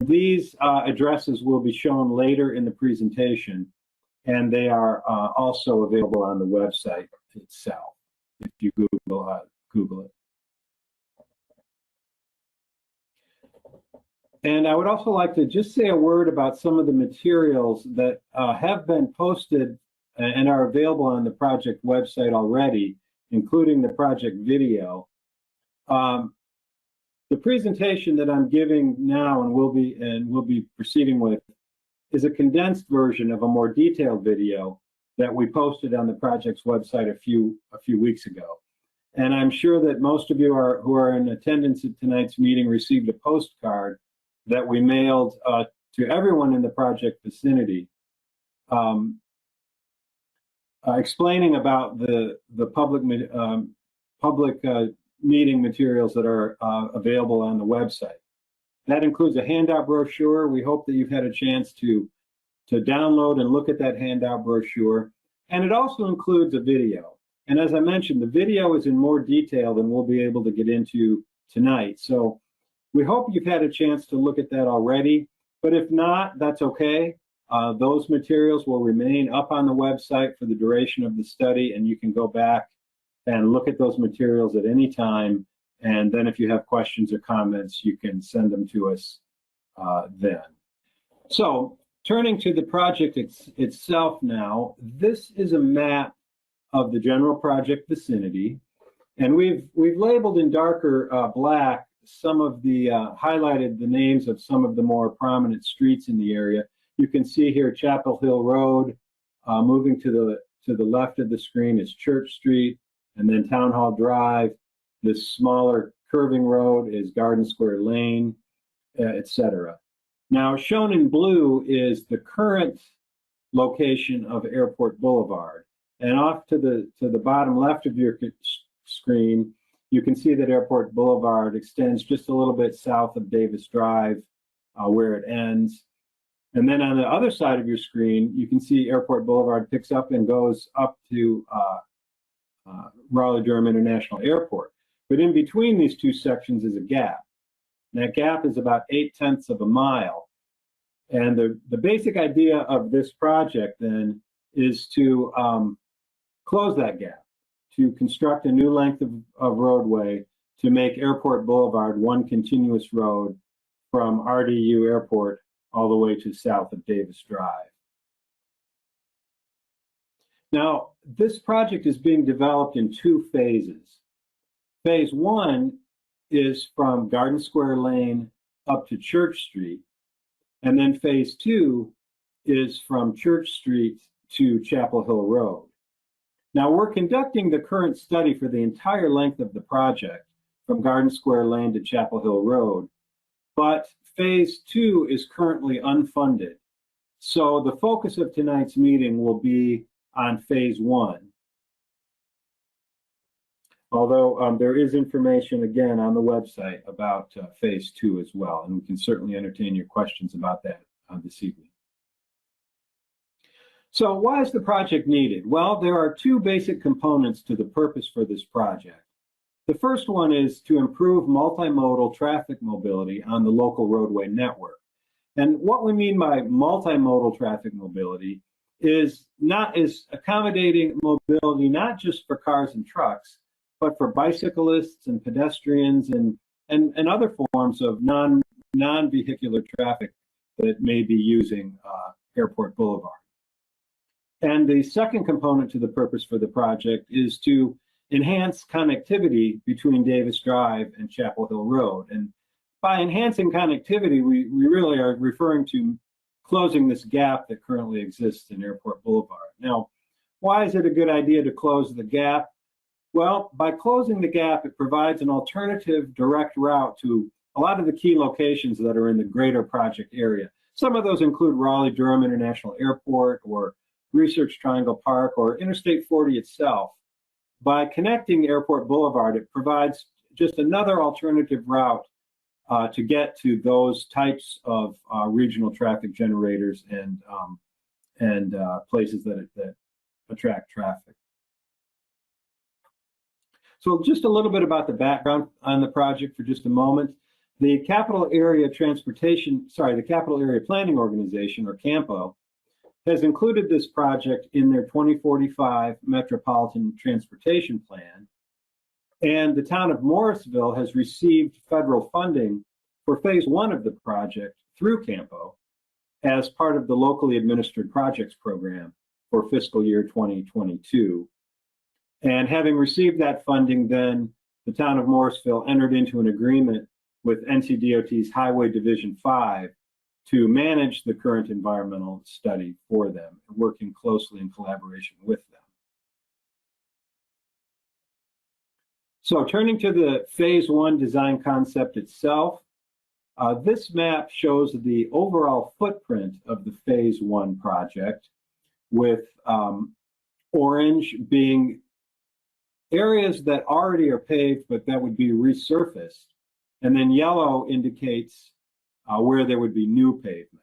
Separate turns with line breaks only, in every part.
These addresses will be shown later in the presentation, and they are also available on the website itself if you Google it. And I would also like to just say a word about some of the materials that have been posted and are available on the project website already, including the project video. The presentation that I'm giving now and will be proceeding with is a condensed version of a more detailed video that we posted on the project's website a few weeks ago. And I'm sure that most of you who are in attendance at tonight's meeting received a postcard that we mailed to everyone in the project vicinity, explaining about the public meeting materials that are available on the website. That includes a handout brochure. We hope that you've had a chance to download and look at that handout brochure. And it also includes a video. And as I mentioned, the video is in more detail than we'll be able to get into tonight. So we hope you've had a chance to look at that already. But if not, that's okay. Those materials will remain up on the website for the duration of the study, and you can go back and look at those materials at any time. And then if you have questions or comments, you can send them to us then. So turning to the project itself now, this is a map of the general project vicinity. And we've labeled in darker black some of the, highlighted the names of some of the more prominent streets in the area. You can see here Chapel Hill Road. Moving to the left of the screen is Church Street, and then Town Hall Drive. This smaller curving road is Garden Square Lane, etc. Now, shown in blue is the current location of Airport Boulevard. And off to the bottom left of your screen, you can see that Airport Boulevard extends just a little bit south of Davis Drive, where it ends. And then on the other side of your screen, you can see Airport Boulevard picks up and goes up to Raleigh-Durham International Airport. But in between these two sections is a gap. And that gap is about 0.8 of a mile. And the basic idea of this project then is to close that gap, to construct a new length of roadway to make Airport Boulevard one continuous road from RDU Airport all the way to south of Davis Drive. Now, this project is being developed in two phases. Phase one is from Garden Square Lane up to Church Street, and then phase two is from Church Street to Chapel Hill Road. Now, we're conducting the current study for the entire length of the project from Garden Square Lane to Chapel Hill Road, but phase two is currently unfunded. So the focus of tonight's meeting will be on phase one. Although there is information, again, on the website about phase two as well, and we can certainly entertain your questions about that this evening. So why is the project needed? Well, there are two basic components to the purpose for this project. The first one is to improve multimodal traffic mobility on the local roadway network. And what we mean by multimodal traffic mobility is accommodating mobility not just for cars and trucks, but for bicyclists and pedestrians and other forms of non-vehicular traffic that may be using Airport Boulevard. And the second component to the purpose for the project is to enhance connectivity between Davis Drive and Chapel Hill Road. And by enhancing connectivity, we really are referring to closing this gap that currently exists in Airport Boulevard. Now, why is it a good idea to close the gap? Well, by closing the gap, it provides an alternative direct route to a lot of the key locations that are in the greater project area. Some of those include Raleigh-Durham International Airport or Research Triangle Park or Interstate 40 itself. By connecting Airport Boulevard, it provides just another alternative route to get to those types of regional traffic generators and places that attract traffic. So just a little bit about the background on the project for just a moment. The Capital Area the Capital Area Planning Organization, or CAMPO, has included this project in their 2045 Metropolitan Transportation Plan. And the town of Morrisville has received federal funding for phase 1 of the project through CAMPO as part of the locally administered projects program for fiscal year 2022. And having received that funding, then the town of Morrisville entered into an agreement with NCDOT's Highway Division 5 to manage the current environmental study for them, working closely in collaboration with them. So turning to the phase 1 design concept itself, this map shows the overall footprint of the phase 1 project, with orange being areas that already are paved but that would be resurfaced, and then yellow indicates where there would be new pavement.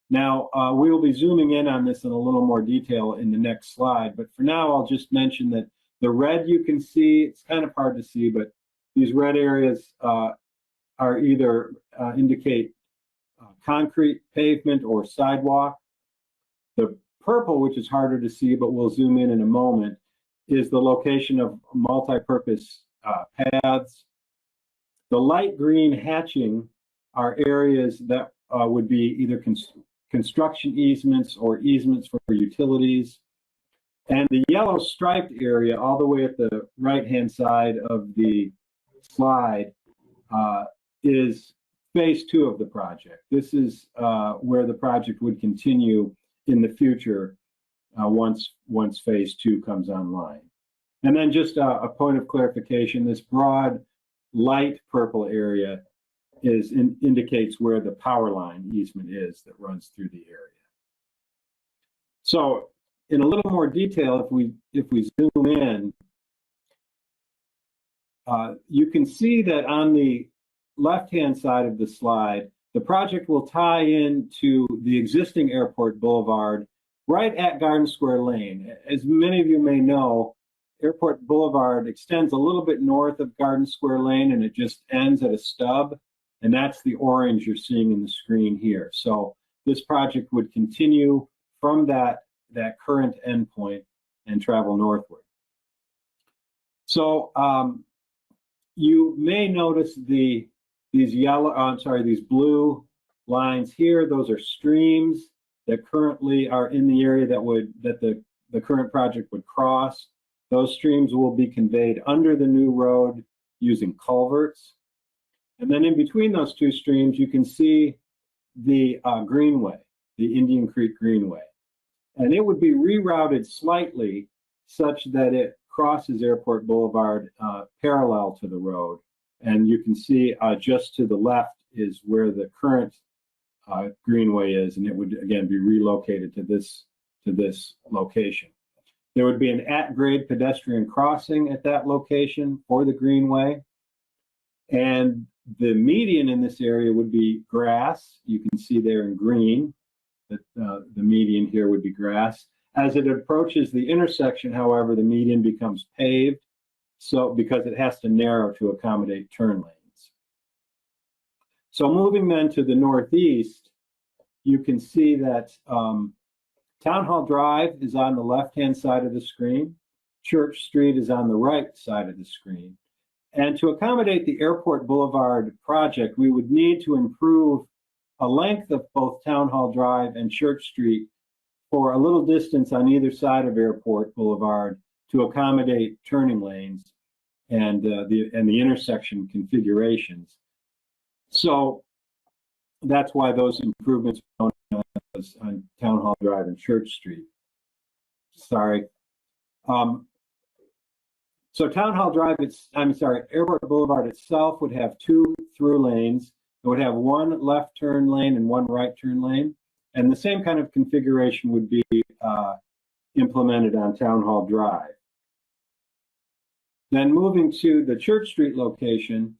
Now, we will be zooming in on this in a little more detail in the next slide, but for now I'll just mention that the red you can see, it's kind of hard to see, but these red areas are either indicate concrete pavement or sidewalk. The purple, which is harder to see, but we'll zoom in a moment, is the location of multi-purpose paths. The light green hatching are areas that would be either construction easements or easements for utilities. And the yellow striped area all the way at the right-hand side of the slide is phase 2 of the project. This is where the project would continue in the future once phase 2 comes online. And then just a point of clarification, this broad light purple area indicates where the power line easement is that runs through the area. So in a little more detail, if we zoom in, you can see that on the left-hand side of the slide, the project will tie into the existing Airport Boulevard right at Garden Square Lane. As many of you may know, Airport Boulevard extends a little bit north of Garden Square Lane, and it just ends at a stub, and that's the orange you're seeing in the screen here. So this project would continue from that current endpoint and travel northward. So you may notice these blue lines here. Those are streams that currently are in the area that the current project would cross. Those streams will be conveyed under the new road using culverts. And then in between those two streams, you can see the greenway, the Indian Creek Greenway. And it would be rerouted slightly such that it crosses Airport Boulevard parallel to the road. And you can see just to the left is where the current greenway is, and it would again be relocated to this location. There would be an at-grade pedestrian crossing at that location for the greenway. And the median in this area would be grass. You can see there in green that the median here would be grass. As it approaches the intersection, however, the median becomes paved, because it has to narrow to accommodate turn lanes. So moving then to the northeast, you can see that Town Hall Drive is on the left-hand side of the screen. Church Street is on the right side of the screen. And to accommodate the Airport Boulevard project, we would need to improve a length of both Town Hall Drive and Church Street for a little distance on either side of Airport Boulevard to accommodate turning lanes and the intersection configurations. So that's why those improvements are on Town Hall Drive and Church Street. Sorry. So Town Hall Drive, Airport Boulevard itself would have 2 through lanes. It would have 1 left turn lane and 1 right turn lane. And the same kind of configuration would be implemented on Town Hall Drive. Then moving to the Church Street location,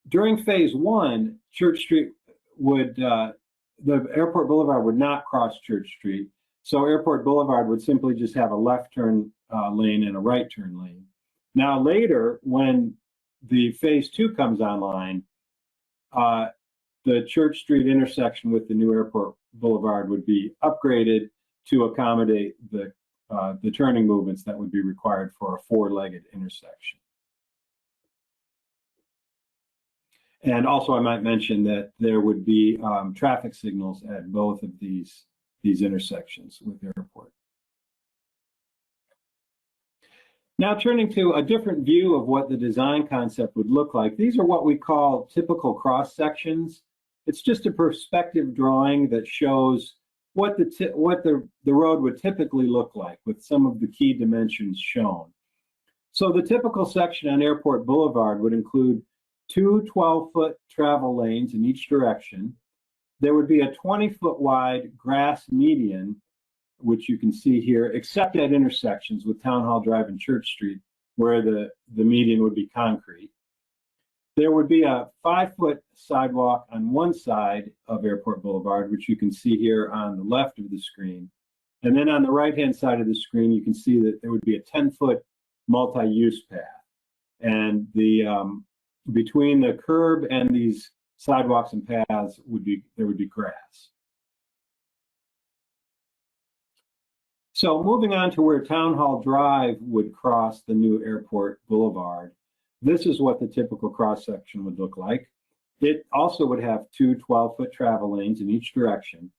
during phase 1, Church Street would, the Airport Boulevard would not cross Church Street. So Airport Boulevard would simply just have a left turn lane and a right turn lane. Now later, when the phase 2 comes online, the Church Street intersection with the new Airport Boulevard would be upgraded to accommodate the turning movements that would be required for a four-legged intersection. And also, I might mention that there would be traffic signals at both of these intersections with the airport. Now, turning to a different view of what the design concept would look like. These are what we call typical cross sections. It's just a perspective drawing that shows what the road would typically look like, with some of the key dimensions shown. So the typical section on Airport Boulevard would include two 12-foot travel lanes in each direction. There would be a 20-foot wide grass median, which you can see here, except at intersections with Town Hall Drive and Church Street, where the median would be concrete. There would be a 5-foot sidewalk on one side of Airport Boulevard, which you can see here on the left of the screen. And then on the right-hand side of the screen, you can see that there would be a 10-foot multi-use path. And between the curb and these sidewalks and paths there would be grass. So moving on to where Town Hall Drive would cross the new Airport Boulevard, this is what the typical cross-section would look like. It also would have two 12-foot travel lanes in each direction.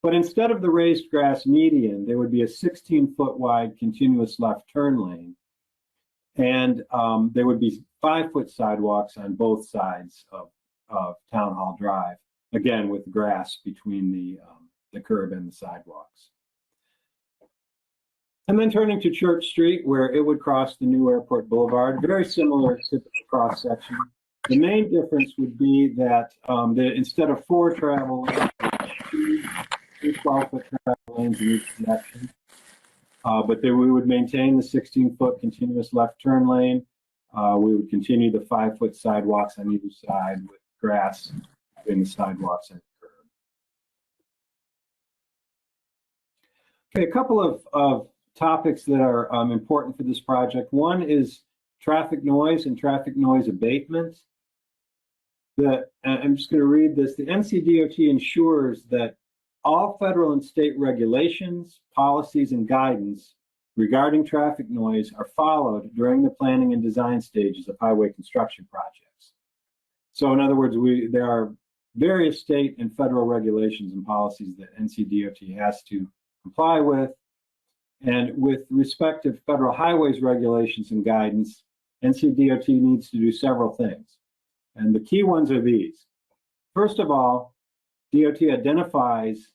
But instead of the raised grass median, there would be a 16-foot wide continuous left turn lane. And there would be 5-foot sidewalks on both sides of Town Hall Drive, again with grass between the curb and the sidewalks. And then turning to Church Street, where it would cross the new Airport Boulevard, very similar to the cross section. The main difference would be that instead of 4 travel lanes, 2 12-foot travel lanes in each direction. But we would maintain the 16-foot continuous left turn lane. We would continue the 5-foot sidewalks on either side with grass between the sidewalks and the curb. Okay, a couple of topics that are important for this project. One is traffic noise and traffic noise abatement. I'm just going to read this. The NCDOT ensures that all federal and state regulations, policies, and guidance regarding traffic noise are followed during the planning and design stages of highway construction projects. So in other words, there are various state and federal regulations and policies that NCDOT has to comply with. And with respect to federal highways regulations and guidance, NCDOT needs to do several things. And the key ones are these. First of all, DOT identifies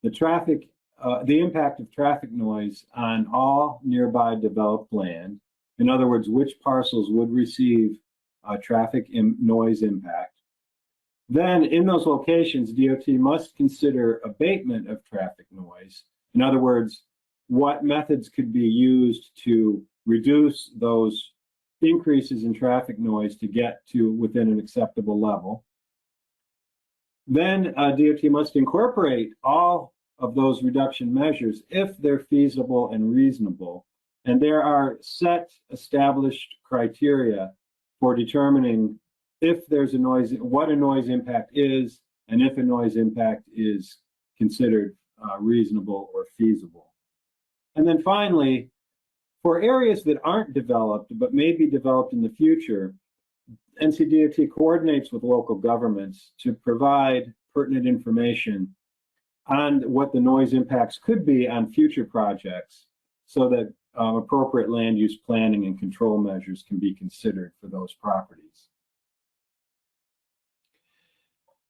the impact of traffic noise on all nearby developed land. In other words, which parcels would receive traffic noise impact. Then in those locations, DOT must consider abatement of traffic noise. In other words, what methods could be used to reduce those increases in traffic noise to get to within an acceptable level. Then DOT must incorporate all of those reduction measures if they're feasible and reasonable. And there are set established criteria for determining if there's what a noise impact is, and if a noise impact is considered reasonable or feasible. And then finally, for areas that aren't developed but may be developed in the future, NCDOT coordinates with local governments to provide pertinent information on what the noise impacts could be on future projects so that appropriate land use planning and control measures can be considered for those properties.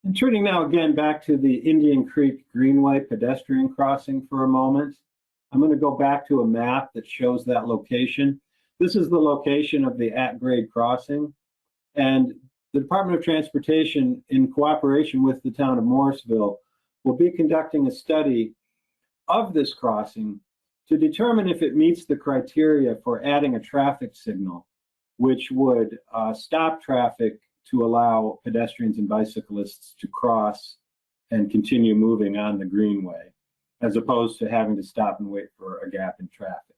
And turning now again back to the Indian Creek Greenway pedestrian crossing for a moment. I'm going to go back to a map that shows that location. This is the location of the at-grade crossing. And the Department of Transportation, in cooperation with the town of Morrisville, will be conducting a study of this crossing to determine if it meets the criteria for adding a traffic signal, which would stop traffic to allow pedestrians and bicyclists to cross and continue moving on the greenway, as opposed to having to stop and wait for a gap in traffic.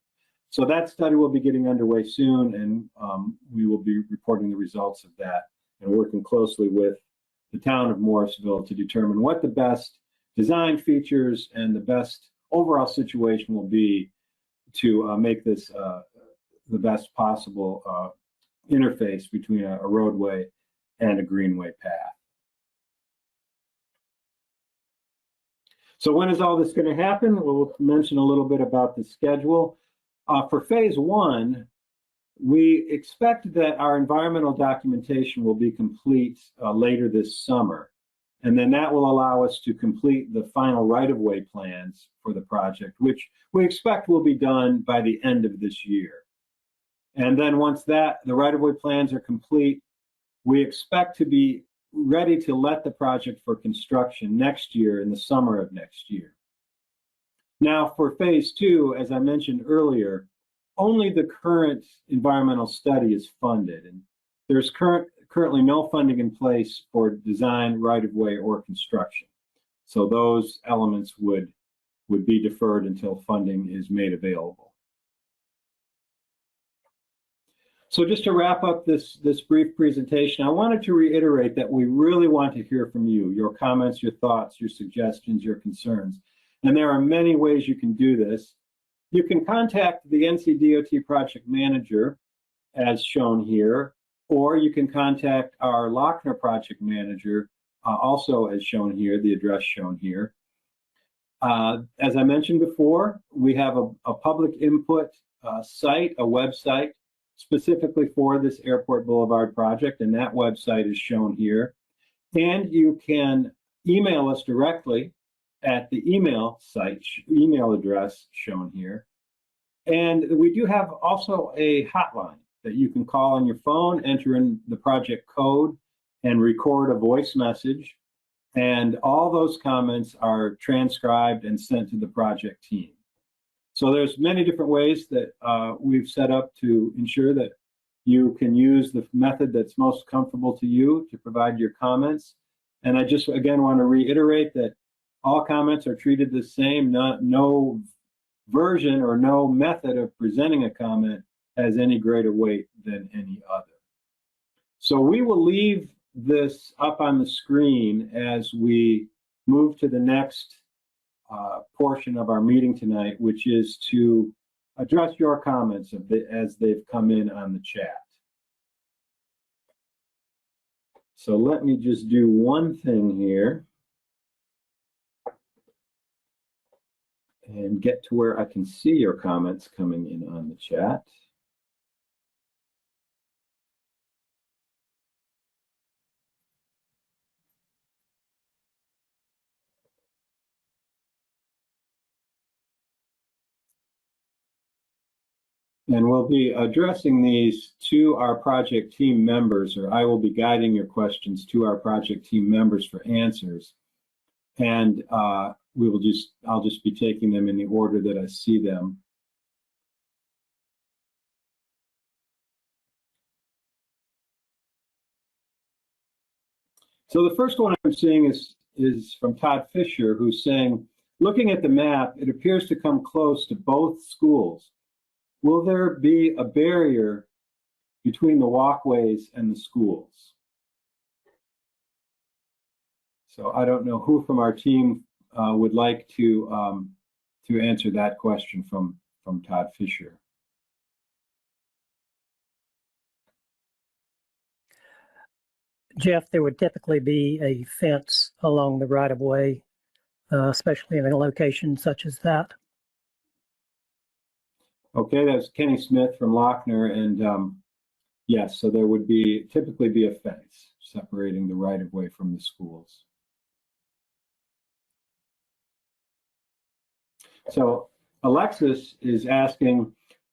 So that study will be getting underway soon, and we will be reporting the results of that and working closely with the town of Morrisville to determine what the best design features and the best overall situation will be to make this the best possible interface between a roadway and a greenway path. So when is all this going to happen? We'll mention a little bit about the schedule. For phase one, we expect that our environmental documentation will be complete later this summer. And then that will allow us to complete the final right-of-way plans for the project, which we expect will be done by the end of this year. And then once the right-of-way plans are complete, we expect to be ready to let the project for construction next year in the summer of next year. Now for phase two, as I mentioned earlier, only the current environmental study is funded, and there's currently no funding in place for design, right-of-way, or construction. So those elements would be deferred until funding is made available. So just to wrap up this brief presentation, I wanted to reiterate that we really want to hear from you, your comments, your thoughts, your suggestions, your concerns. And there are many ways you can do this. You can contact the NCDOT project manager, as shown here, or you can contact our Lochner project manager, also as shown here, the address shown here. As I mentioned before, we have a public input site, a website, specifically for this Airport Boulevard project, and that website is shown here. And you can email us directly at the email address shown here. And we do have also a hotline that you can call on your phone, enter in the project code, and record a voice message. And all those comments are transcribed and sent to the project team. So there's many different ways that we've set up to ensure that you can use the method that's most comfortable to you to provide your comments. And I just, again, want to reiterate that all comments are treated the same. No version or no method of presenting a comment has any greater weight than any other. So we will leave this up on the screen as we move to the next portion of our meeting tonight, which is to address your comments as they've come in on the chat. So let me just do one thing here and get to where I can see your comments coming in on the chat. And we'll be addressing these to our project team members, or I will be guiding your questions to our project team members for answers. And I'll just be taking them in the order that I see them. So the first one I'm seeing is from Todd Fisher, who's saying, looking at the map, it appears to come close to both schools. Will there be a barrier between the walkways and the schools? So I don't know who from our team would like to answer that question from Todd Fisher.
Jeff, there would typically be a fence along the right-of-way, especially in a location such as that.
Okay, that's Kenny Smith from Lochner, and yes, so there would typically be a fence separating the right-of-way from the schools. So Alexis is asking,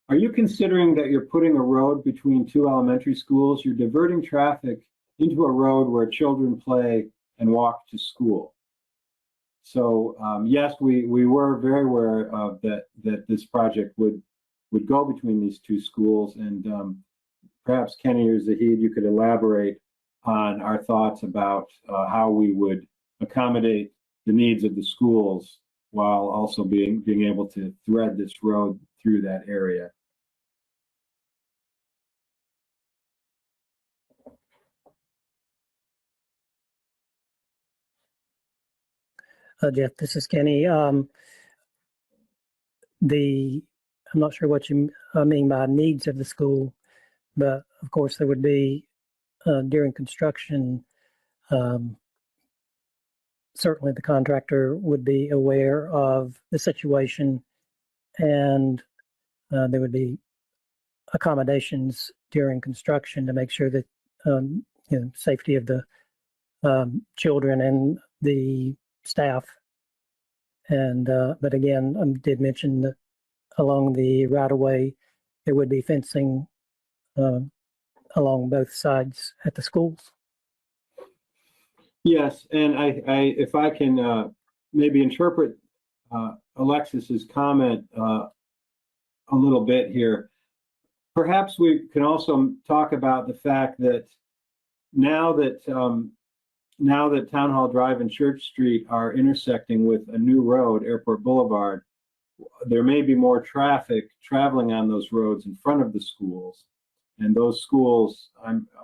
are you considering that you're putting a road between two elementary schools? You're diverting traffic into a road where children play and walk to school. So yes, we were very aware of that this project would go between these two schools, and perhaps Kenny or Zahid, you could elaborate on our thoughts about how we would accommodate the needs of the schools while also being able to thread this road through that area.
Jeff, this is Kenny. I'm not sure what you mean by needs of the school, but of course there would be during construction. Certainly, the contractor would be aware of the situation, and there would be accommodations during construction to make sure that safety of the children and the staff. And but again, I did mention that along the right-of-way, there would be fencing along both sides at the schools.
Yes, and if I can maybe interpret Alexis's comment a little bit here, perhaps we can also talk about the fact that now that Town Hall Drive and Church Street are intersecting with a new road, Airport Boulevard, there may be more traffic traveling on those roads in front of the schools. And those schools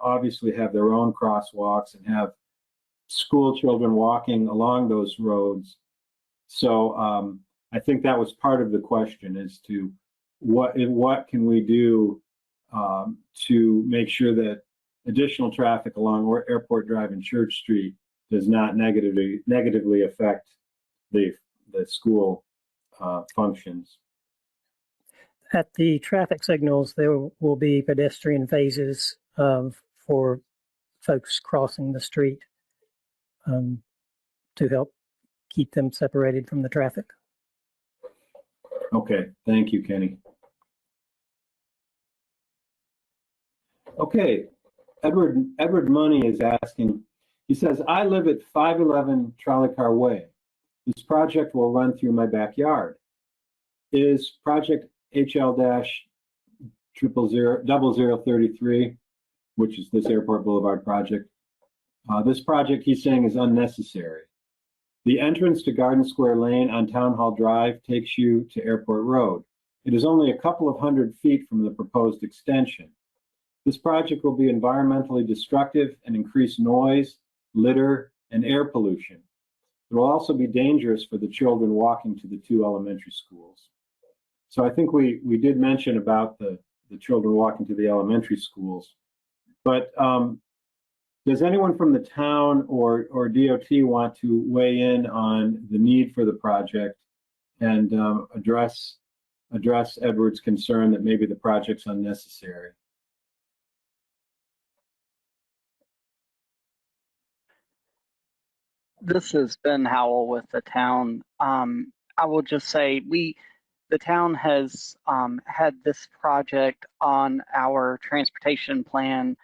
obviously have their own crosswalks and have school children walking along those roads. So I think that was part of the question as to what can we do to make sure that additional traffic along Airport Drive and Church Street does not negatively affect the school functions.
At the traffic signals, there will be pedestrian phases for folks crossing the street to help keep them separated from the traffic.
Okay, thank you, Kenny. Okay, Edward Money is asking, he says, I live at 511 Trolley Car Way. This project will run through my backyard. Is project HL-000033, which is this Airport Boulevard project, this project he's saying is unnecessary. The entrance to Garden Square Lane on Town Hall Drive takes you to Airport Road. It is only a couple of 100 feet from the proposed extension. This project will be environmentally destructive and increase noise, litter, and air pollution. It will also be dangerous for the children walking to the two elementary schools. So I think we did mention about the children walking to the elementary schools, but does anyone from the town or DOT want to weigh in on the need for the project and address Edward's concern that maybe the project's unnecessary?
This is Ben Howell with the town. I will just say the town has had this project on our transportation plan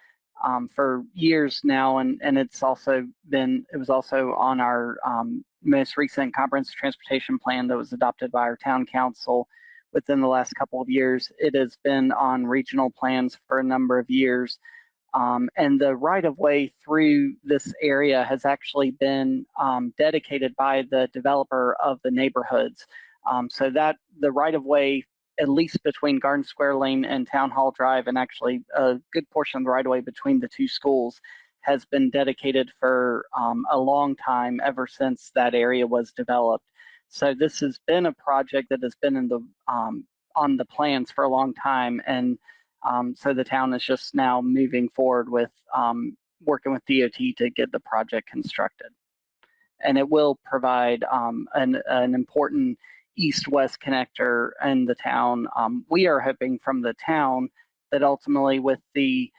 for years now, and it was also on our most recent comprehensive transportation plan that was adopted by our town council within the last couple of years. It has been on regional plans for a number of years. And the right-of-way through this area has actually been dedicated by the developer of the neighborhoods. So that the right-of-way, at least between Garden Square Lane and Town Hall Drive, and actually a good portion of the right-of-way between the two schools, has been dedicated for a long time, ever since that area was developed. So this has been a project that has been in the on the plans for a long time, and so the town is just now moving forward with working with DOT to get the project constructed. And it will provide an important east-west connector in the town. We are hoping from the town that ultimately with the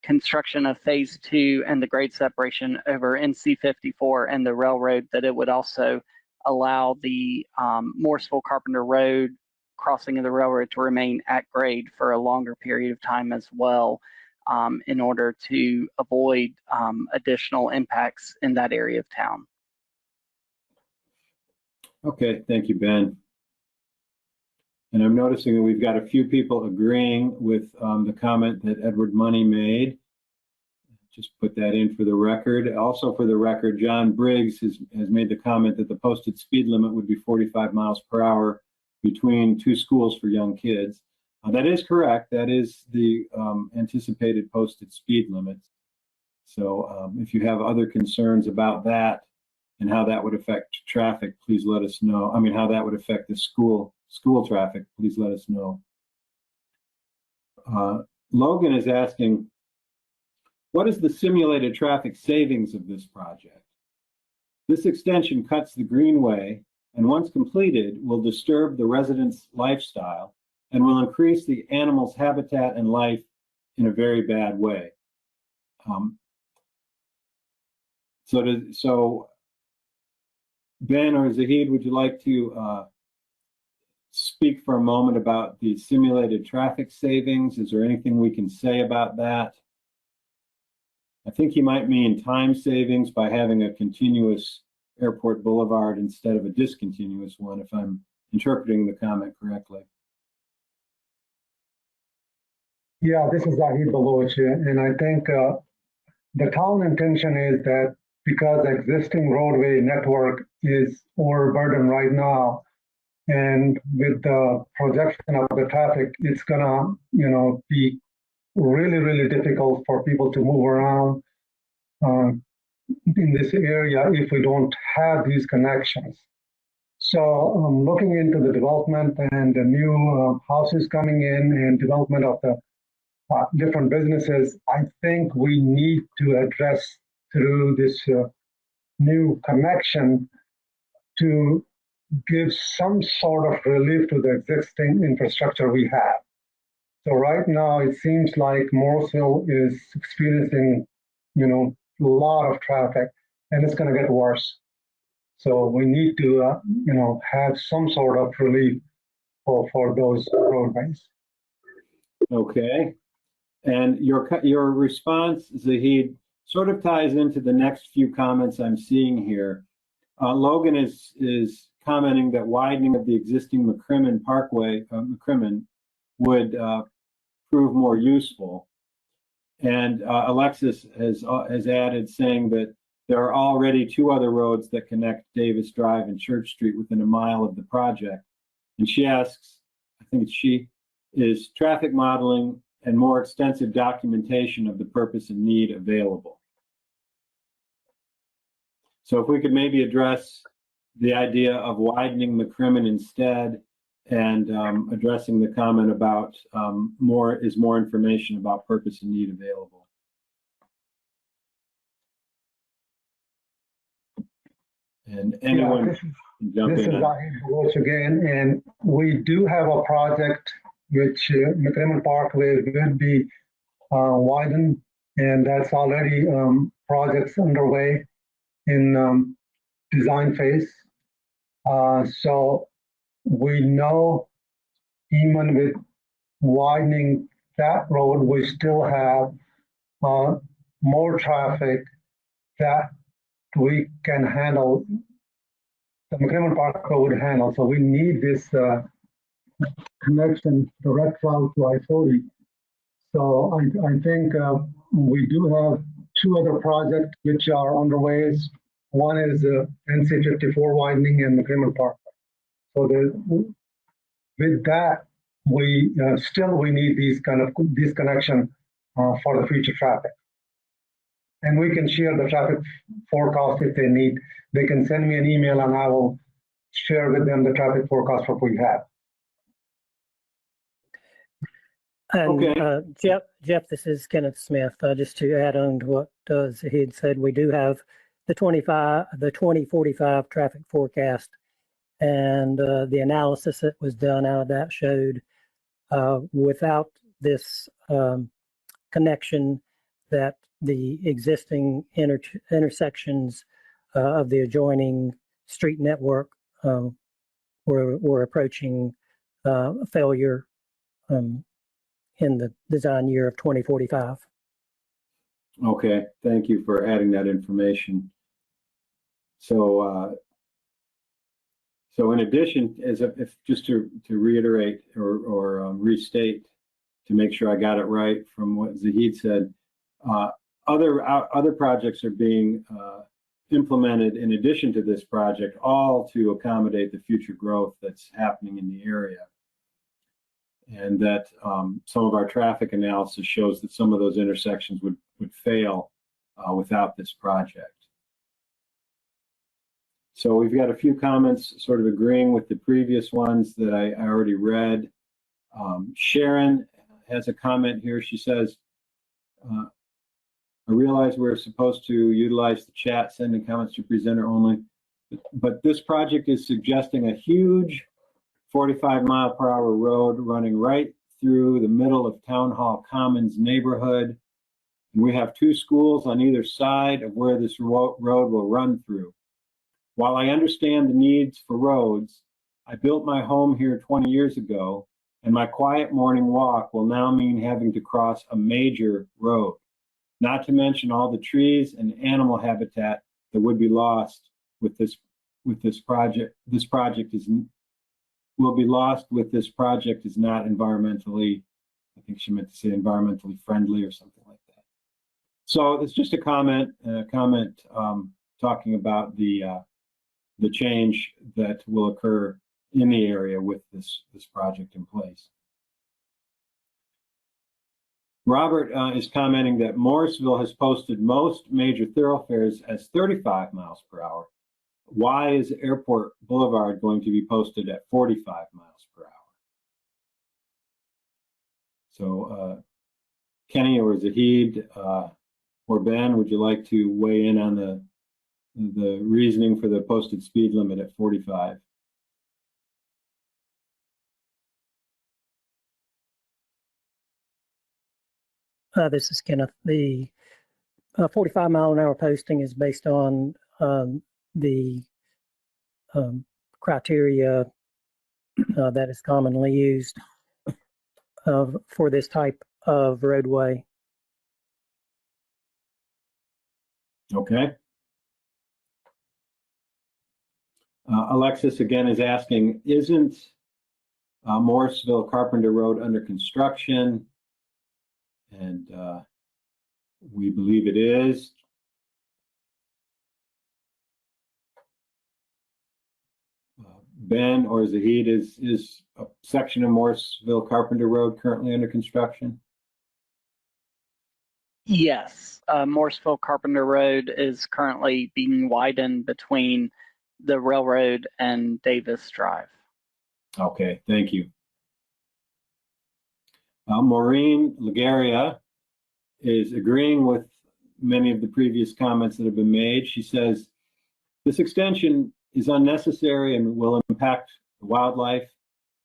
construction of phase 2 and the grade separation over NC 54 and the railroad, that it would also allow the Morrisville Carpenter Road crossing of the railroad to remain at grade for a longer period of time as well, in order to avoid additional impacts in that area of town.
Okay, thank you, Ben. And I'm noticing that we've got a few people agreeing with the comment that Edward Money made. Just put that in for the record. Also for the record, John Briggs has made the comment that the posted speed limit would be 45 miles per hour between two schools for young kids. That is correct. That is the anticipated posted speed limits. So if you have other concerns about that, and how that would affect traffic, please let us know. I mean, how that would affect the school traffic, please let us know. Logan is asking, what is the simulated traffic savings of this project? This extension cuts the greenway and once completed will disturb the residents' lifestyle and will increase the animals' habitat and life in a very bad way. So Ben or Zahid, would you like to speak for a moment about the simulated traffic savings? Is there anything we can say about that? I think he might mean time savings by having a continuous airport boulevard instead of a discontinuous one, if I'm interpreting the comment correctly.
Yeah, this is Zahid Baloch, and I think the town intention is that because the existing roadway network is overburdened right now, and with the projection of the traffic, it's gonna, be really, really difficult for people to move around in this area if we don't have these connections. So looking into the development and the new houses coming in and development of the different businesses, I think we need to address through this new connection to give some sort of relief to the existing infrastructure we have. So right now, it seems like Morrisville is experiencing, a lot of traffic, and it's going to get worse. So we need to, have some sort of relief for those roadways.
Okay. And your response, Zahid, sort of ties into the next few comments I'm seeing here. Logan is commenting that widening of the existing McCrimmon Parkway, would prove more useful. And Alexis has added, saying that there are already 2 other roads that connect Davis Drive and Church Street within a mile of the project. And she asks, I think it's she, is traffic modeling and more extensive documentation of the purpose and need available? So if we could maybe address the idea of widening McCrimmon instead, and addressing the comment about more information about purpose and need available. And anyone can jump
this
in.
This is Zahid Baloch again, and we do have a project which McCrimmon Parkway will be widened, and that's already projects underway in design phase. So we know even with widening that road, we still have more traffic that we can handle, the McCrimmon Parkway would handle. So we need this connection, direct route to I-40. So I think we do have 2 other projects which are underway. One is NC 54 widening and McCrimmon Parkway. So with that, we need these connection for the future traffic. And we can share the traffic forecast if they need. They can send me an email and I will share with them the traffic forecast what we have.
And
Okay.
Jeff, this is Kenneth Smith. Just to add on to what Zahid said, we do have the 2045 traffic forecast, and the analysis that was done out of that showed without this connection that the existing intersections of the adjoining street network were approaching failure in the design year of 2045.
Okay, thank you for adding that information. So, so in addition, just to reiterate or restate, to make sure I got it right from what Zahid said, other projects are being implemented in addition to this project, all to accommodate the future growth that's happening in the area. And that some of our traffic analysis shows that some of those intersections would fail without this project. So we've got a few comments sort of agreeing with the previous ones that I already read. Sharon has a comment here. She says, I realize we're supposed to utilize the chat, sending comments to presenter only, but this project is suggesting a huge 45-mile-per-hour road running right through the middle of Town Hall Commons neighborhood. We have 2 schools on either side of where this road will run through. While I understand the needs for roads, I built my home here 20 years ago, and my quiet morning walk will now mean having to cross a major road, not to mention all the trees and animal habitat that would be lost with this project. This project will be lost with this project is not environmentally, I think she meant to say environmentally friendly or something like that. So it's just a comment talking about the change that will occur in the area with this project in place. Robert is commenting that Morrisville has posted most major thoroughfares as 35 miles per hour. Why is Airport Boulevard going to be posted at 45 miles per hour? So Kenny or Zahid or Ben, would you like to weigh in on the reasoning for the posted speed limit at 45?
This is Kenneth. The 45-mile-an-hour posting is based on the criteria that is commonly used for this type of roadway.
Okay. Alexis again is asking, isn't Morrisville Carpenter Road under construction? And we believe it is. Ben or Zahid, is a section of Morrisville Carpenter Road currently under construction?
Yes, Morrisville Carpenter Road is currently being widened between the railroad and Davis Drive.
Okay, thank you. Maureen Lagaria is agreeing with many of the previous comments that have been made. She says, this extension is unnecessary and will impact the wildlife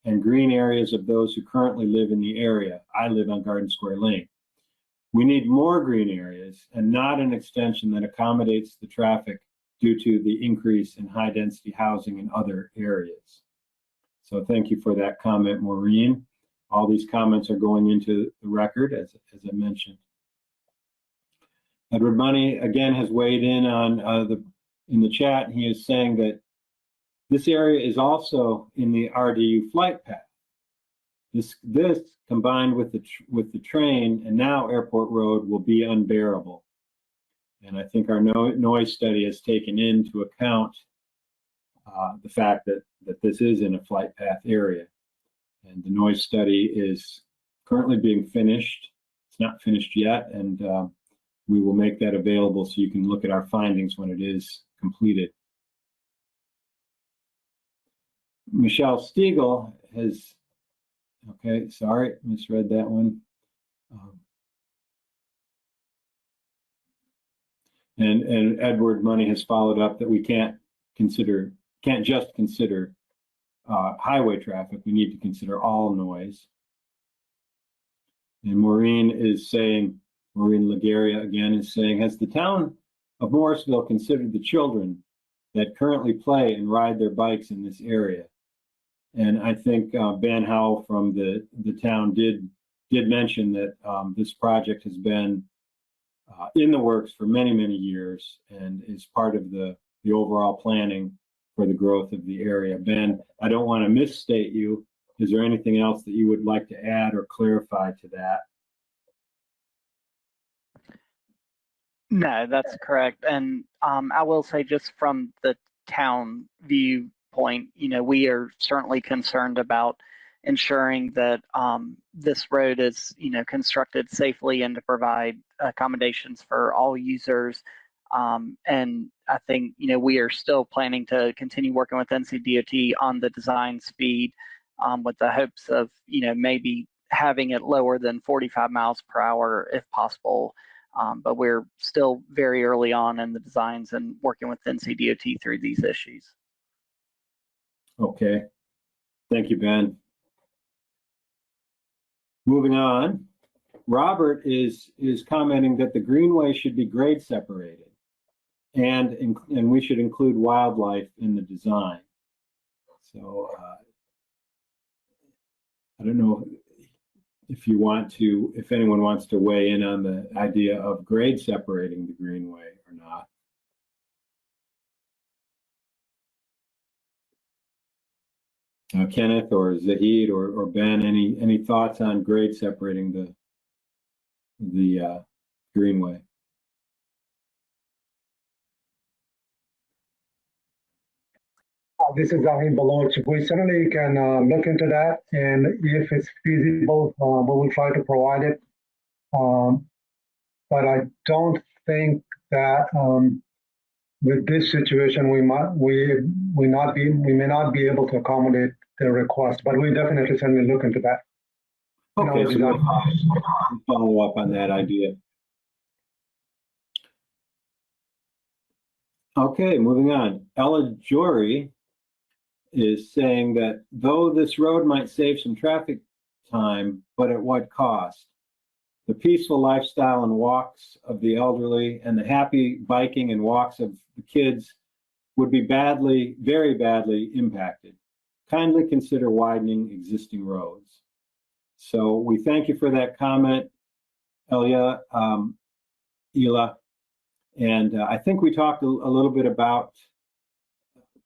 and green areas of those who currently live in the area. I live on Garden Square Lane. We need more green areas and not an extension that accommodates the traffic due to the increase in high density housing in other areas. So thank you for that comment, Maureen. All these comments are going into the record, as I mentioned. Edward Money again has weighed in on in the chat. He is saying that this area is also in the RDU flight path. This combined with the train and now Airport Road will be unbearable. And I think our noise study has taken into account the fact that this is in a flight path area. And the noise study is currently being finished. It's not finished yet, and we will make that available so you can look at our findings when it is completed. Michelle Stiegel has, okay, sorry, misread that one. And Edward Money has followed up that we can't just consider highway traffic. We need to consider all noise. And Maureen Lagaria again is saying, has the town of Morrisville considered the children that currently play and ride their bikes in this area? And I think Ben Howell from the town did mention that this project has been in the works for many, many years and is part of the overall planning for the growth of the area. Ben, I don't want to misstate you. Is there anything else that you would like to add or clarify to that?
No, that's correct. And I will say, just from the town viewpoint, we are certainly concerned about ensuring that this road is, constructed safely and to provide accommodations for all users. And I think, you know, we are still planning to continue working with NCDOT on the design speed, with the hopes of, you know, maybe having it lower than 45 miles per hour if possible. But we're still very early on in the designs and working with NCDOT through these issues.
Okay. Thank you, Ben. Moving on, Robert is commenting that the greenway should be grade separated, and we should include wildlife in the design. So I don't know if anyone wants to weigh in on the idea of grade separating the greenway or not. Kenneth or Zahid or Ben, any thoughts on grade separating the greenway?
This is Zahid Baloch. We certainly can look into that, and if it's feasible, we will try to provide it. But I don't think that with this situation we may not be able to accommodate the request. But we definitely certainly look into that.
Okay, so we'll follow up on that idea. Okay, moving on. Ella Jory is saying that though this road might save some traffic time, but at what cost? The peaceful lifestyle and walks of the elderly and the happy biking and walks of the kids would be very badly impacted. Kindly consider widening existing roads. So we thank you for that comment, Ella. And I think we talked a little bit about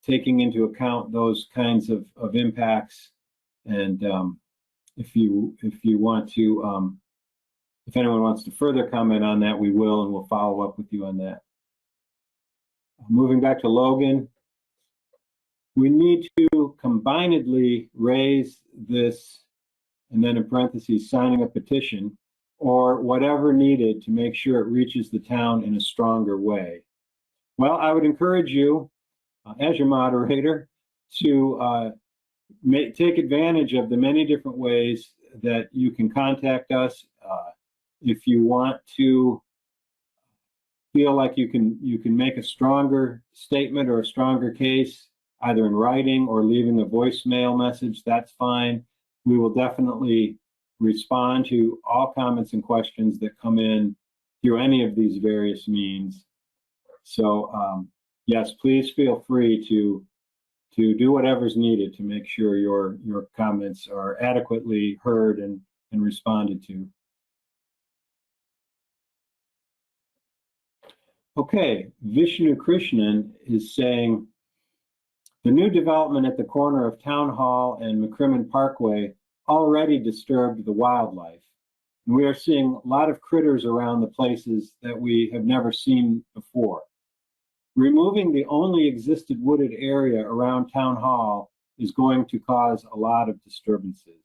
taking into account those kinds of impacts. And if anyone wants to further comment on that, we will, and we'll follow up with you on that. Moving back to Logan, we need to combinedly raise this, and then in parentheses, signing a petition, or whatever needed to make sure it reaches the town in a stronger way. Well, I would encourage you, as your moderator, to take advantage of the many different ways that you can contact us. If you want to feel like you can make a stronger statement or a stronger case, either in writing or leaving a voicemail message, that's fine. We will definitely respond to all comments and questions that come in through any of these various means. So yes, please feel free to do whatever's needed to make sure your comments are adequately heard and responded to. Okay, Vishnu Krishnan is saying, the new development at the corner of Town Hall and McCrimmon Parkway already disturbed the wildlife. And we are seeing a lot of critters around the places that we have never seen before. Removing the only existed wooded area around Town Hall is going to cause a lot of disturbances.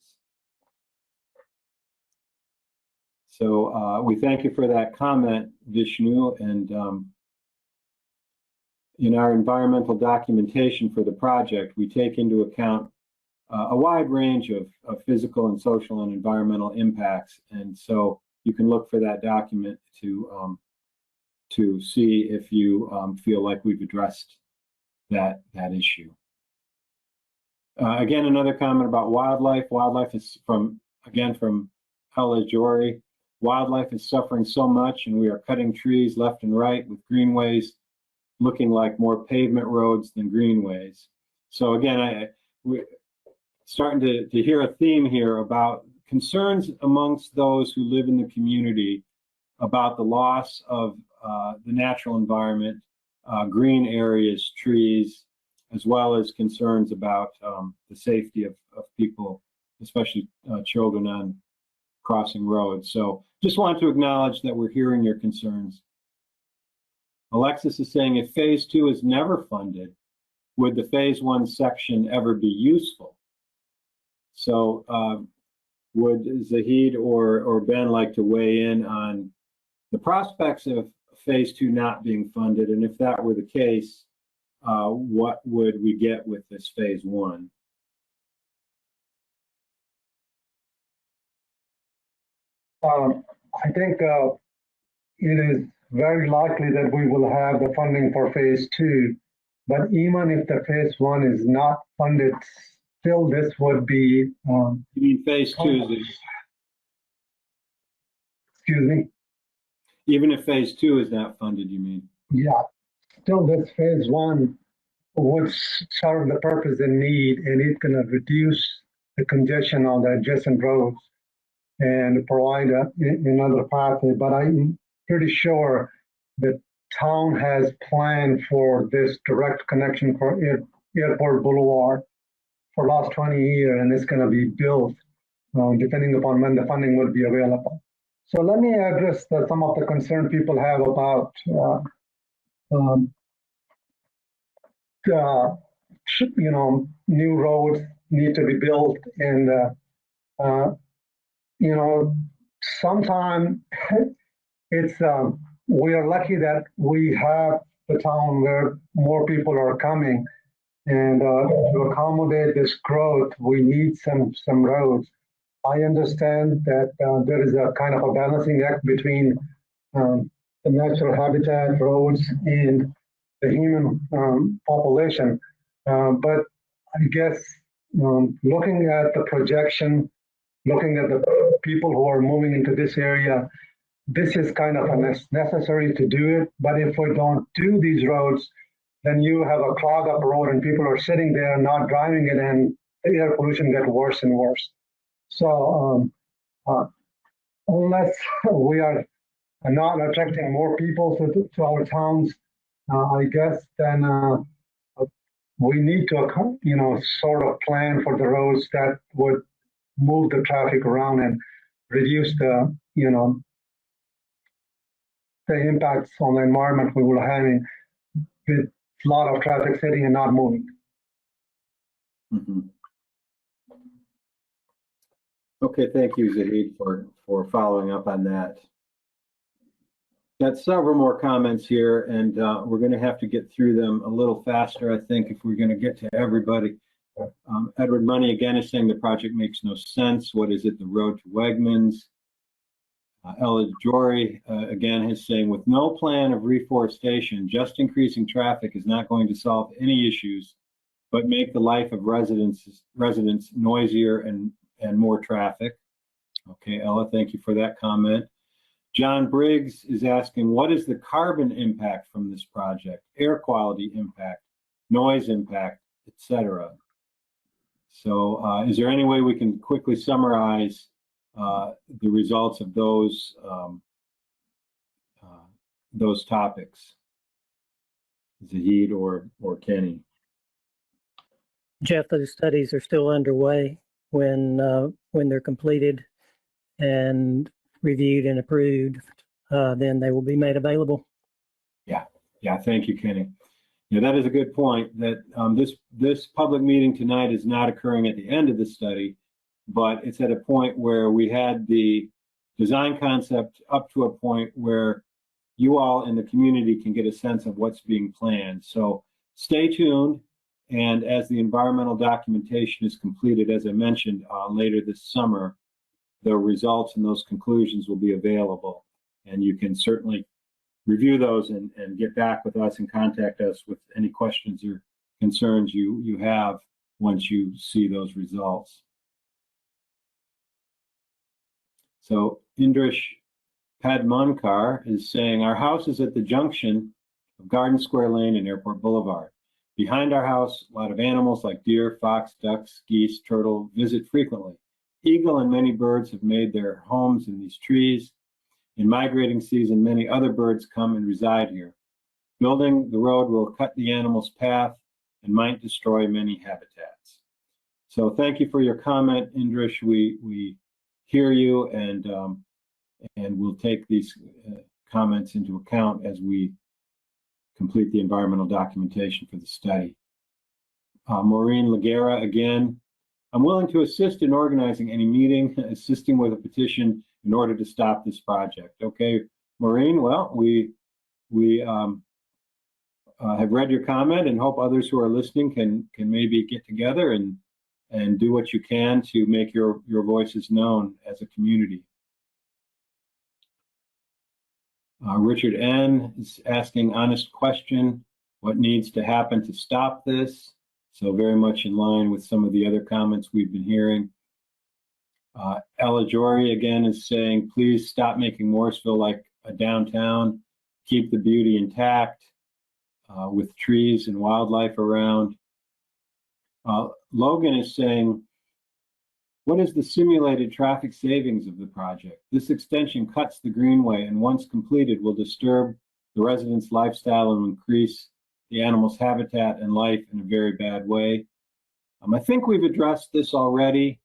So we thank you for that comment, Vishnu, and in our environmental documentation for the project, we take into account a wide range of physical and social and environmental impacts, and so you can look for that document to see if you feel like we've addressed that issue. Again, another comment about wildlife. Wildlife is from Ella Jory. Wildlife is suffering so much, and we are cutting trees left and right with greenways looking like more pavement roads than greenways. So again, we're starting to hear a theme here about concerns amongst those who live in the community about the loss of the natural environment, green areas, trees, as well as concerns about the safety of people, especially children on crossing roads. So just want to acknowledge that we're hearing your concerns. Alexis is saying, if phase 2 is never funded, would the phase 1 section ever be useful? So would Zahid or Ben like to weigh in on the prospects of phase 2 not being funded? And if that were the case, what would we get with this phase 1?
I think it is very likely that we will have the funding for phase 2, but even if the phase 1 is not funded, still this would be.
You mean phase 2 is?
Excuse me?
Even if phase 2 is not funded, you mean?
Yeah, still this phase 1 would serve the purpose and need, and it's going to reduce the congestion on the adjacent roads and provide another pathway. But I'm pretty sure the town has planned for this direct connection for Airport Boulevard for the last 20 years, and it's going to be built depending upon when the funding will be available. So let me address some of the concern people have about new roads need to be built, and sometimes it's we are lucky that we have the town where more people are coming, and to accommodate this growth, we need some roads. I understand that there is a kind of a balancing act between the natural habitat roads and the human population. But I guess looking at the projection, looking at the people who are moving into this area, this is kind of necessary to do it. But if we don't do these roads, then you have a clog up road and people are sitting there not driving it, and the air pollution gets worse and worse. So unless we are not attracting more people to our towns, I guess then we need to, sort of plan for the roads that would move the traffic around and reduce the impacts on the environment we will have with a lot of traffic sitting and not moving.
Mm-hmm. Okay, thank you, Zahid, for following up on that. Got several more comments here, and we're going to have to get through them a little faster, I think, if we're going to get to everybody. Edward Money again is saying the project makes no sense. What is it, the road to Wegmans? Ella Jory again is saying, with no plan of reforestation, just increasing traffic is not going to solve any issues, but make the life of residents noisier and more traffic. Okay, Ella, thank you for that comment. John Briggs is asking, what is the carbon impact from this project, air quality impact, noise impact, etc.? So is there any way we can quickly summarize the results of those topics? Zahid or Kenny?
Jeff, those studies are still underway. When they're completed and reviewed and approved, then they will be made available. Yeah, thank you, Kenny. Yeah, that is a good point, that this public meeting tonight is not occurring at the end of the study, but it's at a point where we had the design concept up to a point where you all in the community can get a sense of what's being planned. So stay tuned, and as the environmental documentation is completed, as I mentioned, later this summer, the results and those conclusions will be available, and you can certainly review those and get back with us and contact us with any questions or concerns you have once you see those results. So Indrish Padmankar is saying, our house is at the junction of Garden Square Lane and Airport Boulevard. Behind our house, a lot of animals like deer, fox, ducks, geese, turtle visit frequently. Eagle and many birds have made their homes in these trees. In migrating season, many other birds come and reside here. Building the road will cut the animals' path and might destroy many habitats. So thank you for your comment, Indrish. We hear you, and we'll take these comments into account as we complete the environmental documentation for the study. Maureen Laguerra again, I'm willing to assist in organizing any meeting, assisting with a petition in order to stop this project. Okay, Maureen, well, we
we have read your comment and hope others who are listening can maybe get together and do what you can to make your voices known as a community. Richard N. is asking honest question, what needs to happen to stop this? So very much in line with some of the other comments we've been hearing. Ella Jory again is saying, please stop making Morrisville like a downtown, keep the beauty intact with trees and wildlife around. Logan is saying, what is the simulated traffic savings of the project? This extension cuts the greenway and once completed will disturb the residents' lifestyle and increase the animals' habitat and life in a very bad way. I think we've addressed this already.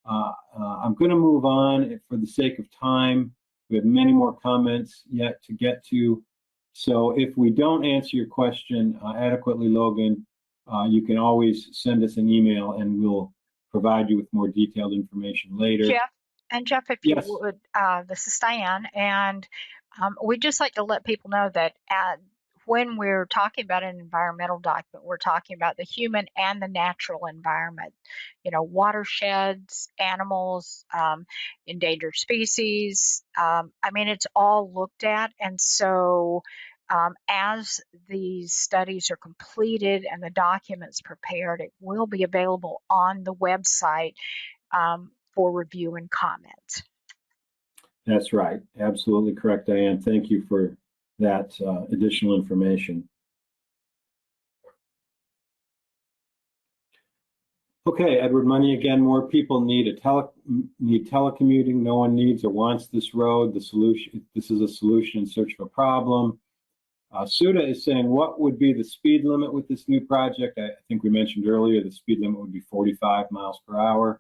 I'm going to move on for the sake of time. We have many more comments yet to get to. So if we don't answer your question adequately, Logan, you can always send us an email and we'll provide you with more detailed information later.
Jeff, if
Yes.
you would, this is Diane, and we'd just like to let people know that when we're talking about an environmental document, we're talking about the human and the natural environment, you know, watersheds, animals, endangered species. I mean, it's all looked at. And so as these studies are completed and the documents prepared, it will be available on the website for review and comment.
That's right. Absolutely correct, Diane. Thank you for that additional information. Okay, Edward Money again. More people need telecommuting. No one needs or wants this road. This is a solution in search of a problem. Suda is saying, what would be the speed limit with this new project? I think we mentioned earlier the speed limit would be 45 miles per hour.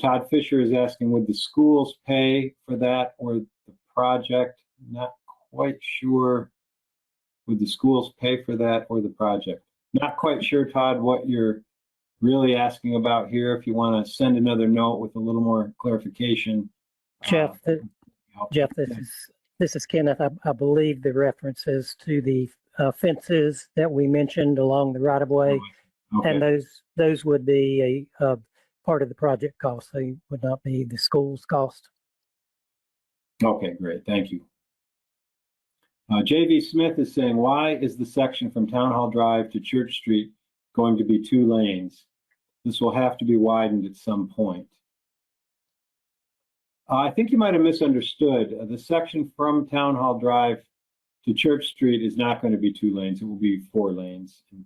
Todd Fisher is asking, would the schools pay for that or the project? Not quite sure. Would the schools pay for that or the project? Not quite sure, Todd, what you're really asking about here. If you want to send another note with a little more clarification.
Jeff, this is Kenneth. I believe the references to the fences that we mentioned along the right of way,
Okay.
and those would be a part of the project cost. They would not be the school's cost.
Okay, great. Thank you. J.V. Smith is saying, why is the section from Town Hall Drive to Church Street going to be 2 lanes? This will have to be widened at some point. I think you might have misunderstood. The section from Town Hall Drive to Church Street is not going to be 2 lanes. It will be 4 lanes, and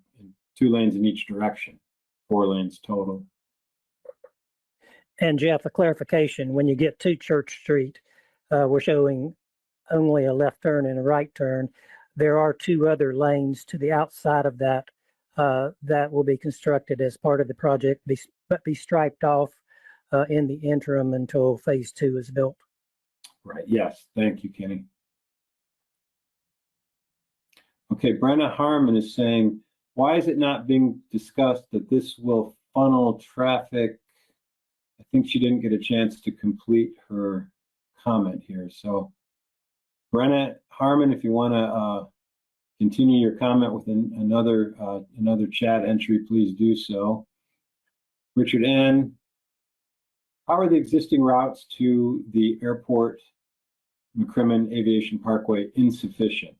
2 lanes in each direction, 4 lanes total.
And Jeff, a clarification, when you get to Church Street, we're showing only a left turn and a right turn. There are 2 other lanes to the outside of that that will be constructed as part of the project, but be striped off in the interim until phase 2 is built.
Right, yes, thank you, Kenny. Okay, Brenna Harmon is saying, why is it not being discussed that this will funnel traffic? I think she didn't get a chance to complete her comment here. So Brenna Harmon, if you want to continue your comment with another chat entry, please do so. Richard N. How are the existing routes to the airport McCrimmon Aviation Parkway insufficient?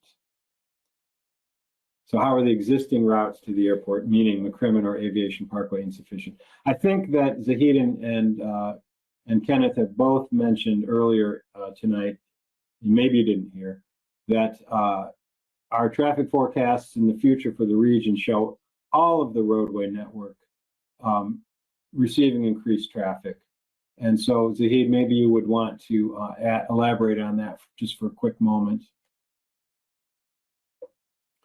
So how are the existing routes to the airport, meaning McCrimmon or Aviation Parkway, insufficient? I think that Zahid and Kenneth have both mentioned earlier tonight, maybe you didn't hear, that our traffic forecasts in the future for the region show all of the roadway network receiving increased traffic. And so, Zahid, maybe you would want to elaborate on that just for a quick moment.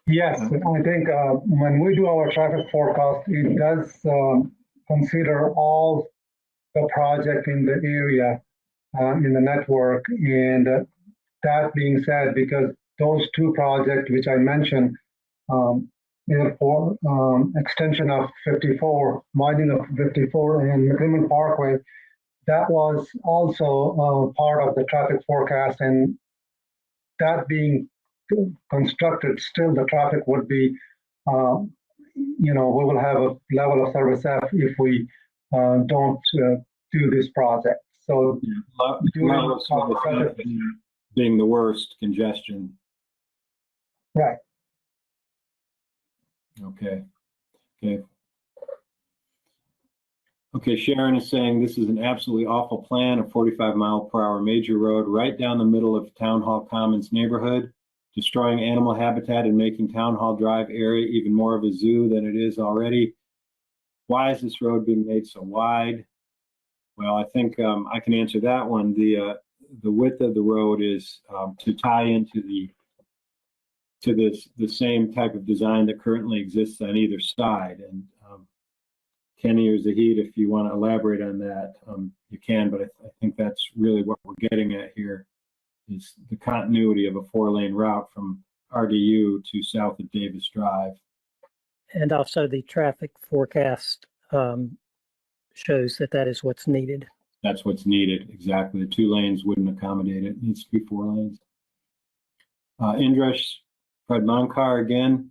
Yes, I think when we do our traffic forecast, it does consider all the project in the area, in the network. And that being said, because those 2 projects which I mentioned, airport extension of 54, widening of 54 and McCrimmon Parkway, that was also part of the traffic forecast. And that being constructed, still the traffic would be, we will have a level of service F if we don't do this project. So
level of service F being the worst congestion.
Right.
Okay. Okay, Sharon is saying this is an absolutely awful plan, a 45-mile-per-hour major road right down the middle of Town Hall Commons neighborhood, destroying animal habitat and making Town Hall Drive area even more of a zoo than it is already. Why is this road being made so wide? Well, I think I can answer that one. The width of the road is to tie into the same type of design that currently exists on either side. And Kenny or Zahid, if you want to elaborate on that, you can, but I think that's really what we're getting at here, is the continuity of a 4-lane route from RDU to south of Davis Drive.
And also the traffic forecast shows that is what's needed.
That's what's needed, exactly. The 2 lanes wouldn't accommodate it. It needs to be 4 lanes. Indresh Pradmankar again.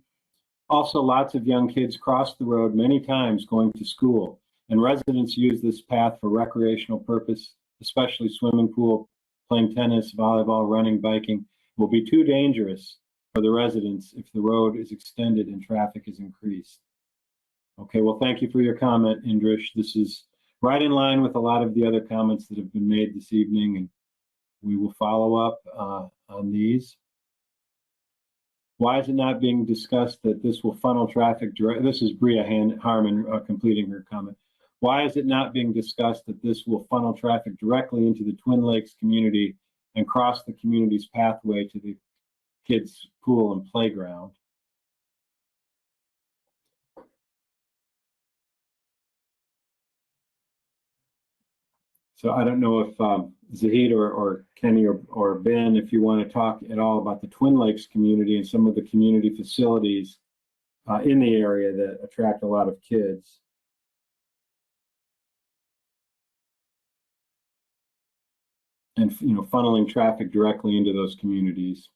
Also, lots of young kids cross the road many times going to school, and residents use this path for recreational purpose, especially swimming pool, playing tennis, volleyball, running, biking. It will be too dangerous for the residents if the road is extended and traffic is increased. Okay, well, thank you for your comment, Indrish. This is right in line with a lot of the other comments that have been made this evening, and we will follow up on these. Why is it not being discussed that this will funnel traffic direct? This is Bria Harmon completing her comment. Why is it not being discussed that this will funnel traffic directly into the Twin Lakes community and cross the community's pathway to the kids' pool and playground? So I don't know if Zahid or Kenny or Ben, if you want to talk at all about the Twin Lakes community and some of the community facilities in the area that attract a lot of kids. And funneling traffic directly into those communities.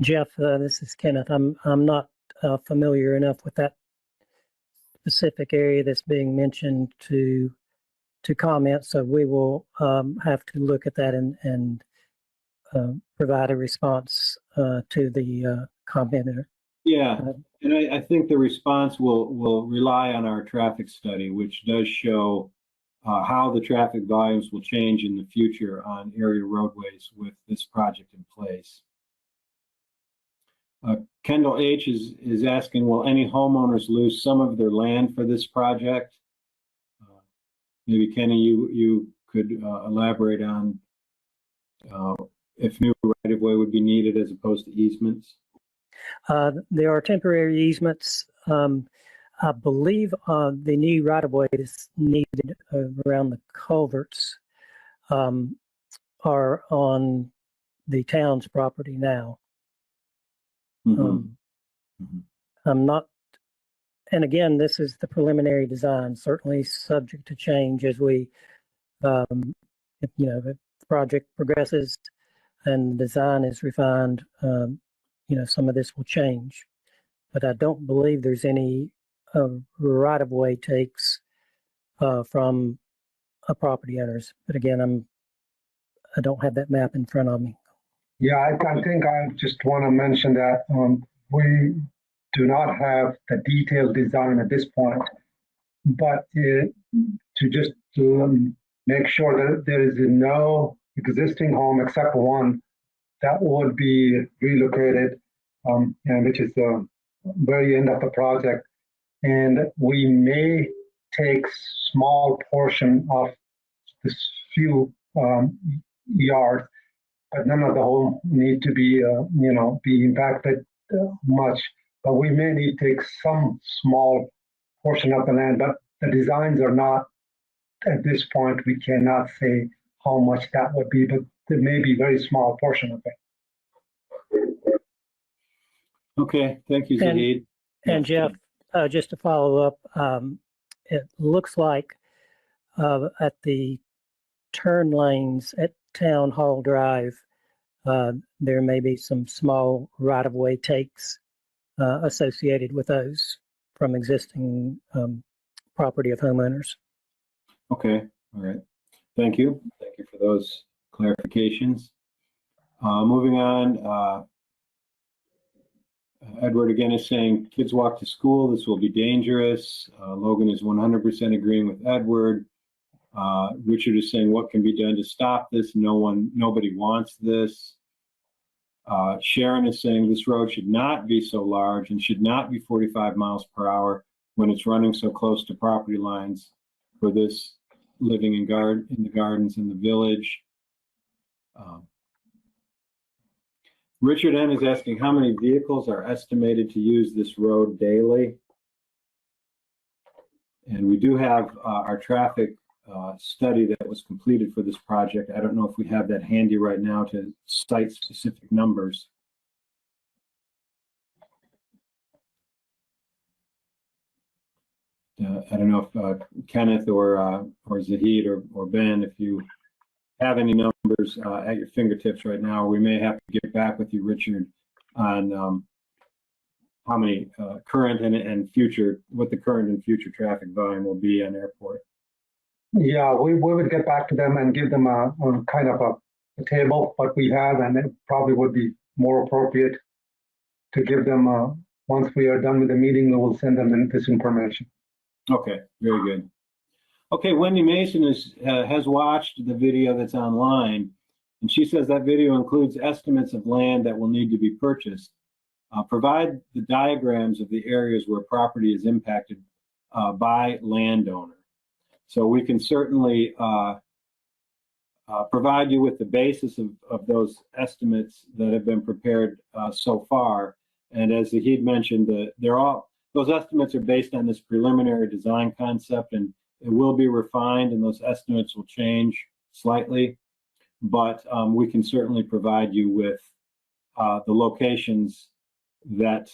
Jeff, this is Kenneth. I'm not familiar enough with that specific area that's being mentioned to comment, so we will have to look at that and provide a response to the commenter.
Yeah, and I think the response will rely on our traffic study, which does show how the traffic volumes will change in the future on area roadways with this project in place. Kendall H is asking, will any homeowners lose some of their land for this project? Maybe Kenny, you could elaborate on if new right-of-way would be needed as opposed to easements.
There are temporary easements. I believe the new right-of-way is needed around the culverts are on the town's property now. I'm not, and again, this is the preliminary design, certainly subject to change as we, if the project progresses and the design is refined, some of this will change. But I don't believe there's any right-of-way takes from a property owners. But again, I don't have that map in front of me.
Yeah, I think I just want to mention that we do not have the detailed design at this point, but to make sure that there is no existing home except one that would be relocated, and which is the very end of the project. And we may take small portion of this few yards, but none of the home need to be, be impacted much. But we may need to take some small portion of the land, but the designs are not, at this point, we cannot say how much that would be, but there may be a very small portion of it.
Okay, thank you, Zahid.
And Jeff, just to follow up, it looks like at the turn lanes at Town Hall Drive, there may be some small right-of-way takes associated with those from existing property of homeowners.
Okay, all right. Thank you. Thank you for those clarifications. Moving on, Edward again is saying, kids walk to school, this will be dangerous. Logan is 100% agreeing with Edward. Richard is saying, what can be done to stop this? Nobody wants this. Sharon is saying this road should not be so large and should not be 45 miles per hour when it's running so close to property lines for this living in the gardens in the village. Richard N is asking how many vehicles are estimated to use this road daily. And we do have our traffic study that was completed for this project. I don't know if we have that handy right now to cite specific numbers. I don't know if Kenneth or Zahid or Ben, if you have any numbers at your fingertips right now, we may have to get back with you, Richard, on how many current and future, what the current and future traffic volume will be on airport.
Yeah, we would get back to them and give them a kind of a table, what we have, and it probably would be more appropriate to give them, once we are done with the meeting, we will send them this information.
Okay, very good. Okay, Wendy Mason has watched the video that's online, and she says that video includes estimates of land that will need to be purchased. Provide the diagrams of the areas where property is impacted by landowner. So we can certainly provide you with the basis of those estimates that have been prepared so far. And as Zahid mentioned, those estimates are based on this preliminary design concept, and it will be refined, and those estimates will change slightly. But we can certainly provide you with the locations that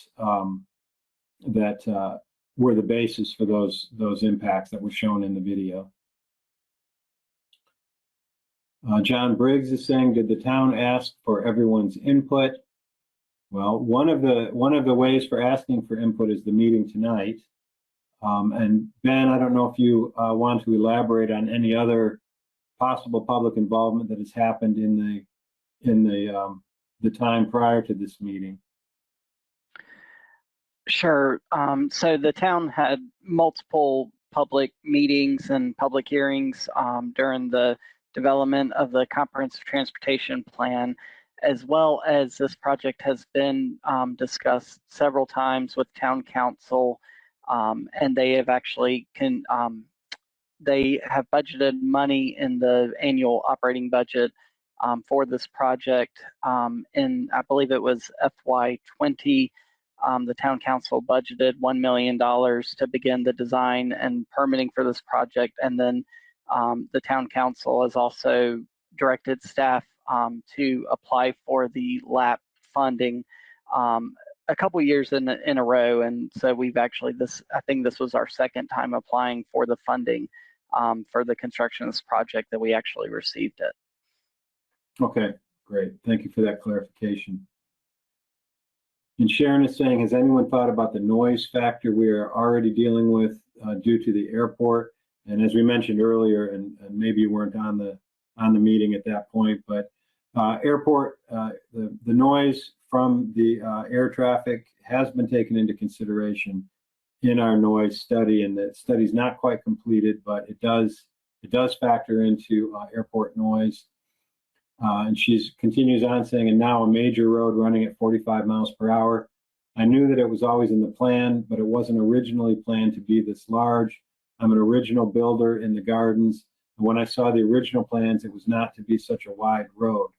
were the basis for those impacts that were shown in the video. John Briggs is saying, did the town ask for everyone's input? Well, one of the ways for asking for input is the meeting tonight. And Ben, I don't know if you want to elaborate on any other possible public involvement that has happened in the time prior to this meeting.
Sure. So the town had multiple public meetings and public hearings during the development of the comprehensive transportation plan, as well as this project has been discussed several times with town council, and they have actually they have budgeted money in the annual operating budget for this project. And I believe it was FY20. The town council budgeted $1 million to begin the design and permitting for this project, and then the town council has also directed staff to apply for the LAP funding a couple years in a row, and so we've actually I think this was our second time applying for the funding for the construction of this project that we actually received it.
Okay, great. Thank you for that clarification. And Sharon is saying, has anyone thought about the noise factor we are already dealing with due to the airport? And as we mentioned earlier, and maybe you weren't on the meeting at that point, but airport, the noise from the air traffic has been taken into consideration in our noise study, and the study's not quite completed, but it does factor into airport noise. And she continues on saying, and now a major road running at 45 miles per hour. I knew that it was always in the plan, but it wasn't originally planned to be this large. I'm an original builder in the gardens. And when I saw the original plans, it was not to be such a wide road.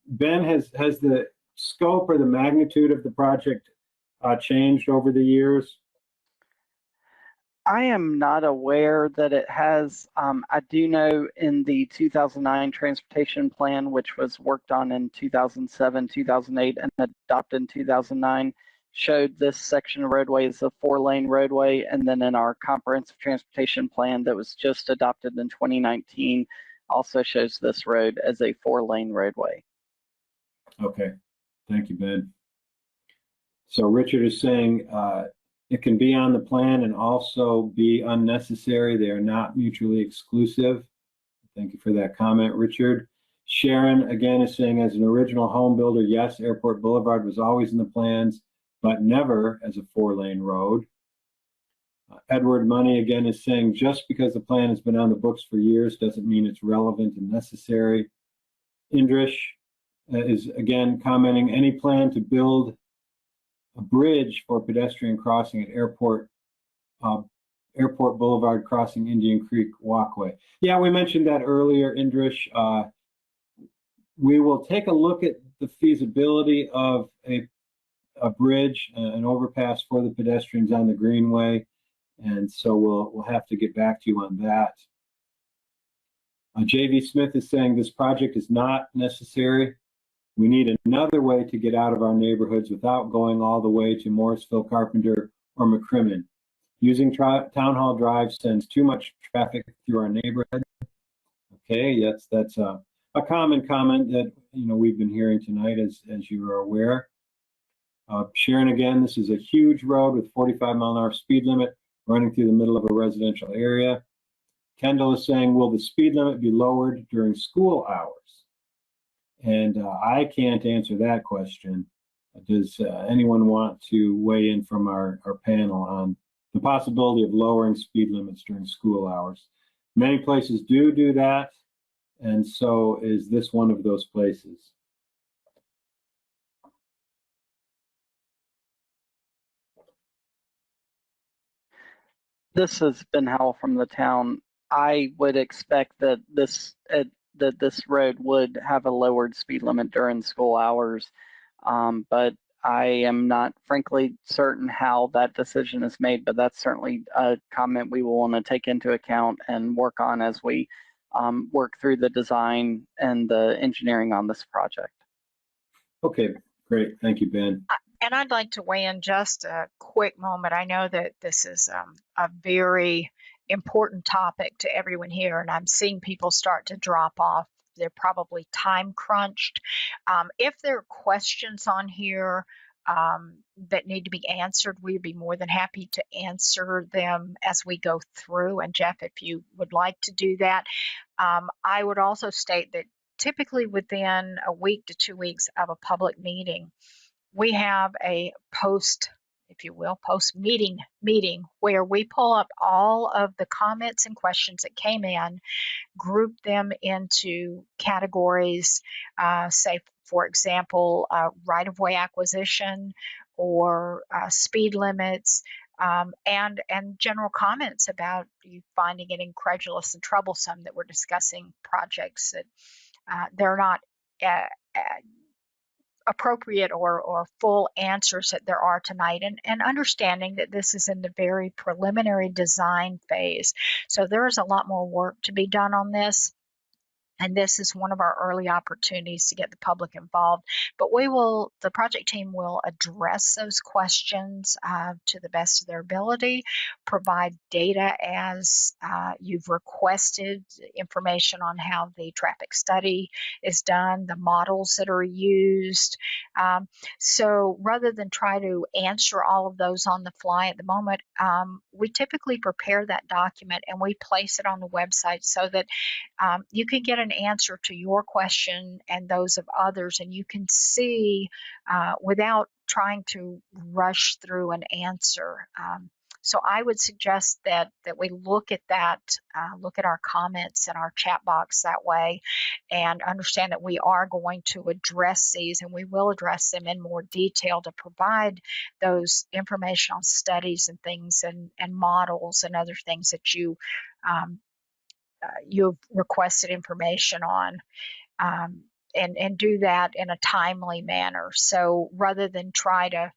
Ben, has the scope or the magnitude of the project changed over the years?
I am not aware that it has. I do know in the 2009 transportation plan, which was worked on in 2007, 2008, and adopted in 2009, showed this section of roadway as a 4-lane roadway. And then in our comprehensive transportation plan that was just adopted in 2019, also shows this road as a 4-lane roadway.
Okay, thank you, Ben. So Richard is saying it can be on the plan and also be unnecessary. They are not mutually exclusive. Thank you for that comment, Richard. Sharon, again, is saying as an original home builder, yes, Airport Boulevard was always in the plans, but never as a 4-lane road. Edward Money, again, is saying just because the plan has been on the books for years doesn't mean it's relevant and necessary. Indrish is, again, commenting, any plan to build a bridge for pedestrian crossing at Airport Boulevard crossing Indian Creek Walkway. Yeah, we mentioned that earlier, Indrish. We will take a look at the feasibility of a bridge, an overpass for the pedestrians on the Greenway, and so we'll have to get back to you on that. J.V. Smith is saying this project is not necessary. We need another way to get out of our neighborhoods without going all the way to Morrisville, Carpenter, or McCrimmon. Using Town Hall Drive sends too much traffic through our neighborhood. Okay, that's a common comment that we've been hearing tonight, as you are aware. Sharon, again, this is a huge road with 45-mile-an-hour speed limit running through the middle of a residential area. Kendall is saying, will the speed limit be lowered during school hours? And I can't answer that question. Does anyone want to weigh in from our panel on the possibility of lowering speed limits during school hours? Many places do that, and so is this one of those places.
This has been Howell from the town. I would expect that this road would have a lowered speed limit during school hours, but I am not, frankly, certain how that decision is made. But that's certainly a comment we will want to take into account and work on as we work through the design and the engineering on this project.
Okay, great. Thank you, Ben.
And I'd like to weigh in just a quick moment. I know that this is a very important topic to everyone here, and I'm seeing people start to drop off. They're probably time crunched. If there are questions on here that need to be answered, we'd be more than happy to answer them as we go through. And Jeff, if you would like to do that. I would also state that typically within a week to 2 weeks of a public meeting, we have a post meeting where we pull up all of the comments and questions that came in, group them into categories, say, for example, right-of-way acquisition or speed limits, and general comments about you finding it incredulous and troublesome that we're discussing projects that they're not appropriate or full answers that there are tonight, and understanding that this is in the very preliminary design phase. So there is a lot more work to be done on this. And this is one of our early opportunities to get the public involved. But the project team will address those questions to the best of their ability, provide data as you've requested, information on how the traffic study is done, the models that are used. So rather than try to answer all of those on the fly at the moment, we typically prepare that document and we place it on the website so that you can get an answer to your question and those of others, and you can see without trying to rush through an answer. So I would suggest that we look at that, look at our comments and our chat box that way, and understand that we are going to address these, and we will address them in more detail to provide those information on studies and things and models and other things that you've requested information on, and do that in a timely manner. So rather than try to,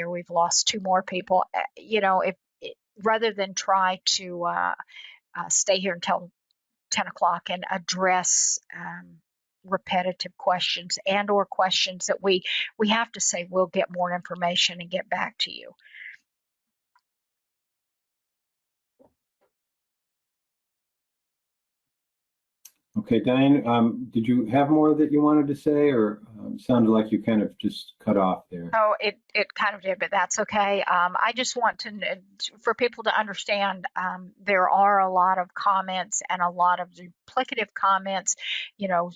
we've lost 2 more people. Rather than try to stay here until 10 o'clock and address repetitive questions or questions that we have to say we'll get more information and get back to you.
Okay, Diane, did you have more that you wanted to say, or sounded like you kind of just cut off there?
Oh, it kind of did, but that's okay. I just want for people to understand, there are a lot of comments and a lot of duplicative comments, you know,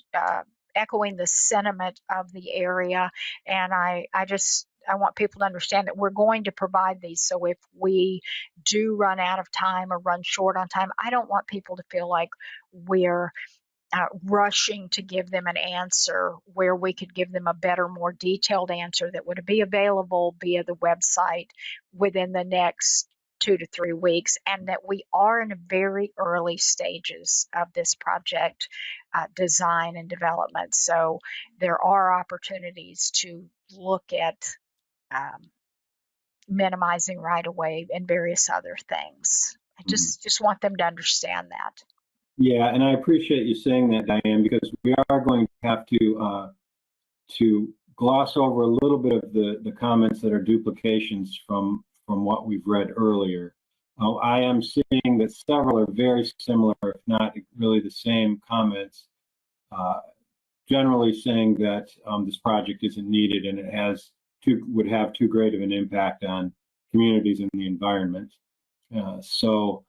echoing the sentiment of the area. And I want people to understand that we're going to provide these. So if we do run out of time or run short on time, I don't want people to feel like we're rushing to give them an answer where we could give them a better, more detailed answer that would be available via the website within the next 2 to 3 weeks, and that we are in very early stages of this project design and development. So there are opportunities to look at minimizing right away and various other things. I just want them to understand that.
Yeah, and I appreciate you saying that, Diane, because we are going to have to gloss over a little bit of the comments that are duplications from what we've read earlier. I am seeing that several are very similar, if not really the same comments, generally saying that this project isn't needed and it would have too great of an impact on communities and the environment. So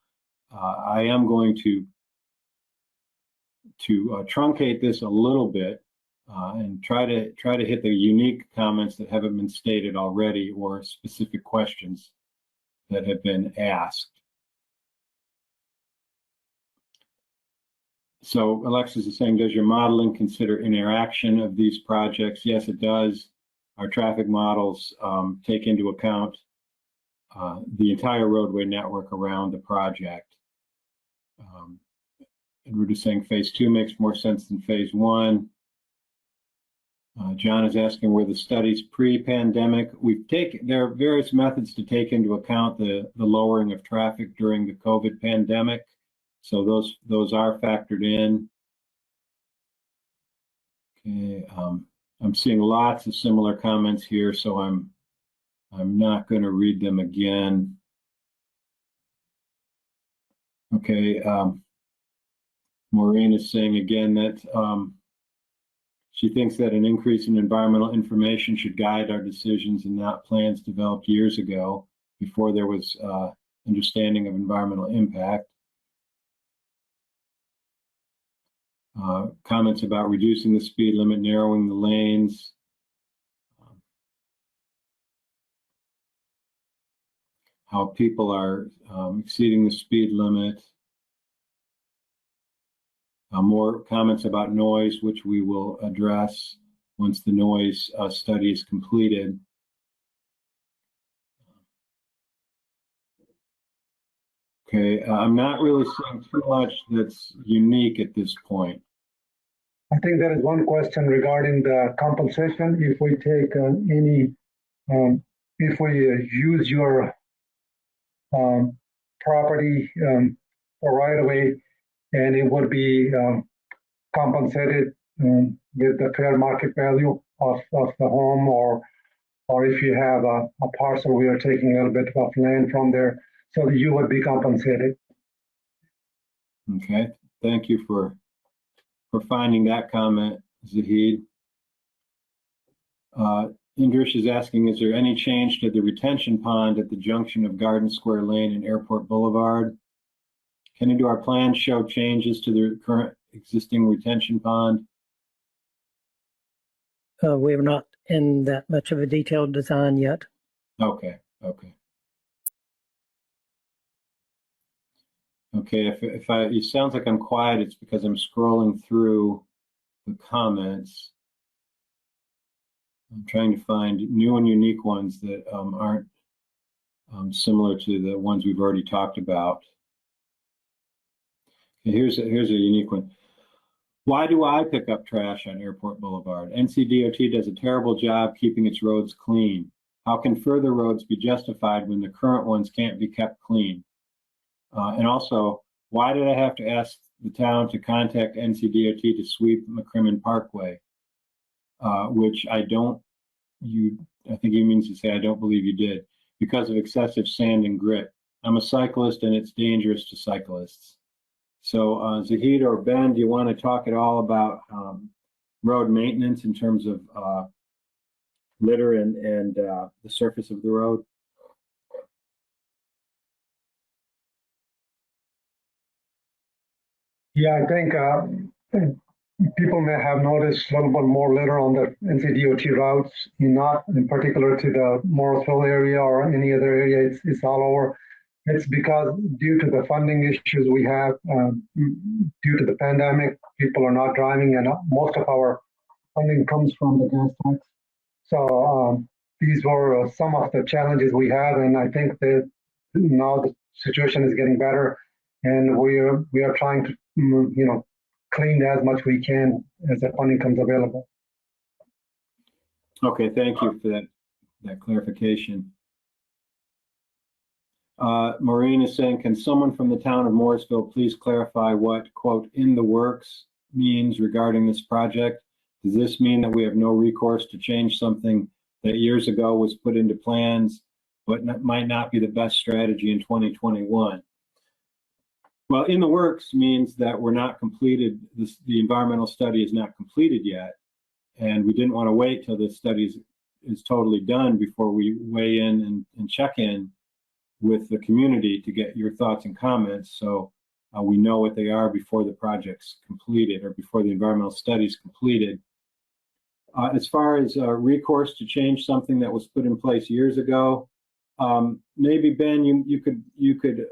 I am going to truncate this a little bit and try to hit the unique comments that haven't been stated already or specific questions that have been asked. So Alexis is saying, does your modeling consider interaction of these projects? Yes, it does. Our traffic models take into account the entire roadway network around the project. And we're just saying phase 2 makes more sense than phase 1. John is asking, were the studies pre-pandemic? There are various methods to take into account the lowering of traffic during the COVID pandemic. So those are factored in. Okay, I'm seeing lots of similar comments here, so I'm not going to read them again. Okay, Maureen is saying again that she thinks that an increase in environmental information should guide our decisions and not plans developed years ago before there was understanding of environmental impact. Comments about reducing the speed limit, narrowing the lanes. How people are exceeding the speed limit. More comments about noise, which we will address once the noise study is completed. Okay, I'm not really seeing too much that's unique at this point.
I think there is one question regarding the compensation. If we take if we use your property for right away, and it would be compensated with the fair market value of the home, or if you have a parcel, we are taking a little bit of land from there, so that you would be compensated.
Okay, thank you for finding that comment, Zahid. Indrish is asking, is there any change to the retention pond at the junction of Garden Square Lane and Airport Boulevard? Kenny, do our plans show changes to the current existing retention pond?
We are not in that much of a detailed design yet.
Okay. Okay, it sounds like I'm quiet, it's because I'm scrolling through the comments. I'm trying to find new and unique ones that aren't similar to the ones we've already talked about. Okay, here's a unique one. Why do I pick up trash on Airport Boulevard? NCDOT does a terrible job keeping its roads clean. How can further roads be justified when the current ones can't be kept clean? And also, why did I have to ask the town to contact NCDOT to sweep McCrimmon Parkway? Which I think he means to say, I don't believe you did, because of excessive sand and grit. I'm a cyclist and it's dangerous to cyclists. So Zahid or Ben, do you want to talk at all about road maintenance in terms of litter and the surface of the road?
Yeah, I think people may have noticed a little bit more litter on the NCDOT routes, not in particular to the Morrisville area or any other area. It's all over. It's because due to the funding issues we have, due to the pandemic, people are not driving, and most of our funding comes from the gas tax. So these were some of the challenges we have, and I think that now the situation is getting better, and we are trying to clean as much we can as the funding comes available.
Okay, thank you for that clarification. Maureen is saying, can someone from the town of Morrisville please clarify what, quote, in the works means regarding this project? Does this mean that we have no recourse to change something that years ago was put into plans, but might not be the best strategy in 2021? Well, in the works means that we're not completed, the environmental study is not completed yet, and we didn't want to wait till the study is totally done before we weigh in and check in with the community to get your thoughts and comments, so we know what they are before the project's completed or before the environmental study is completed. As far as recourse to change something that was put in place years ago, maybe Ben, you could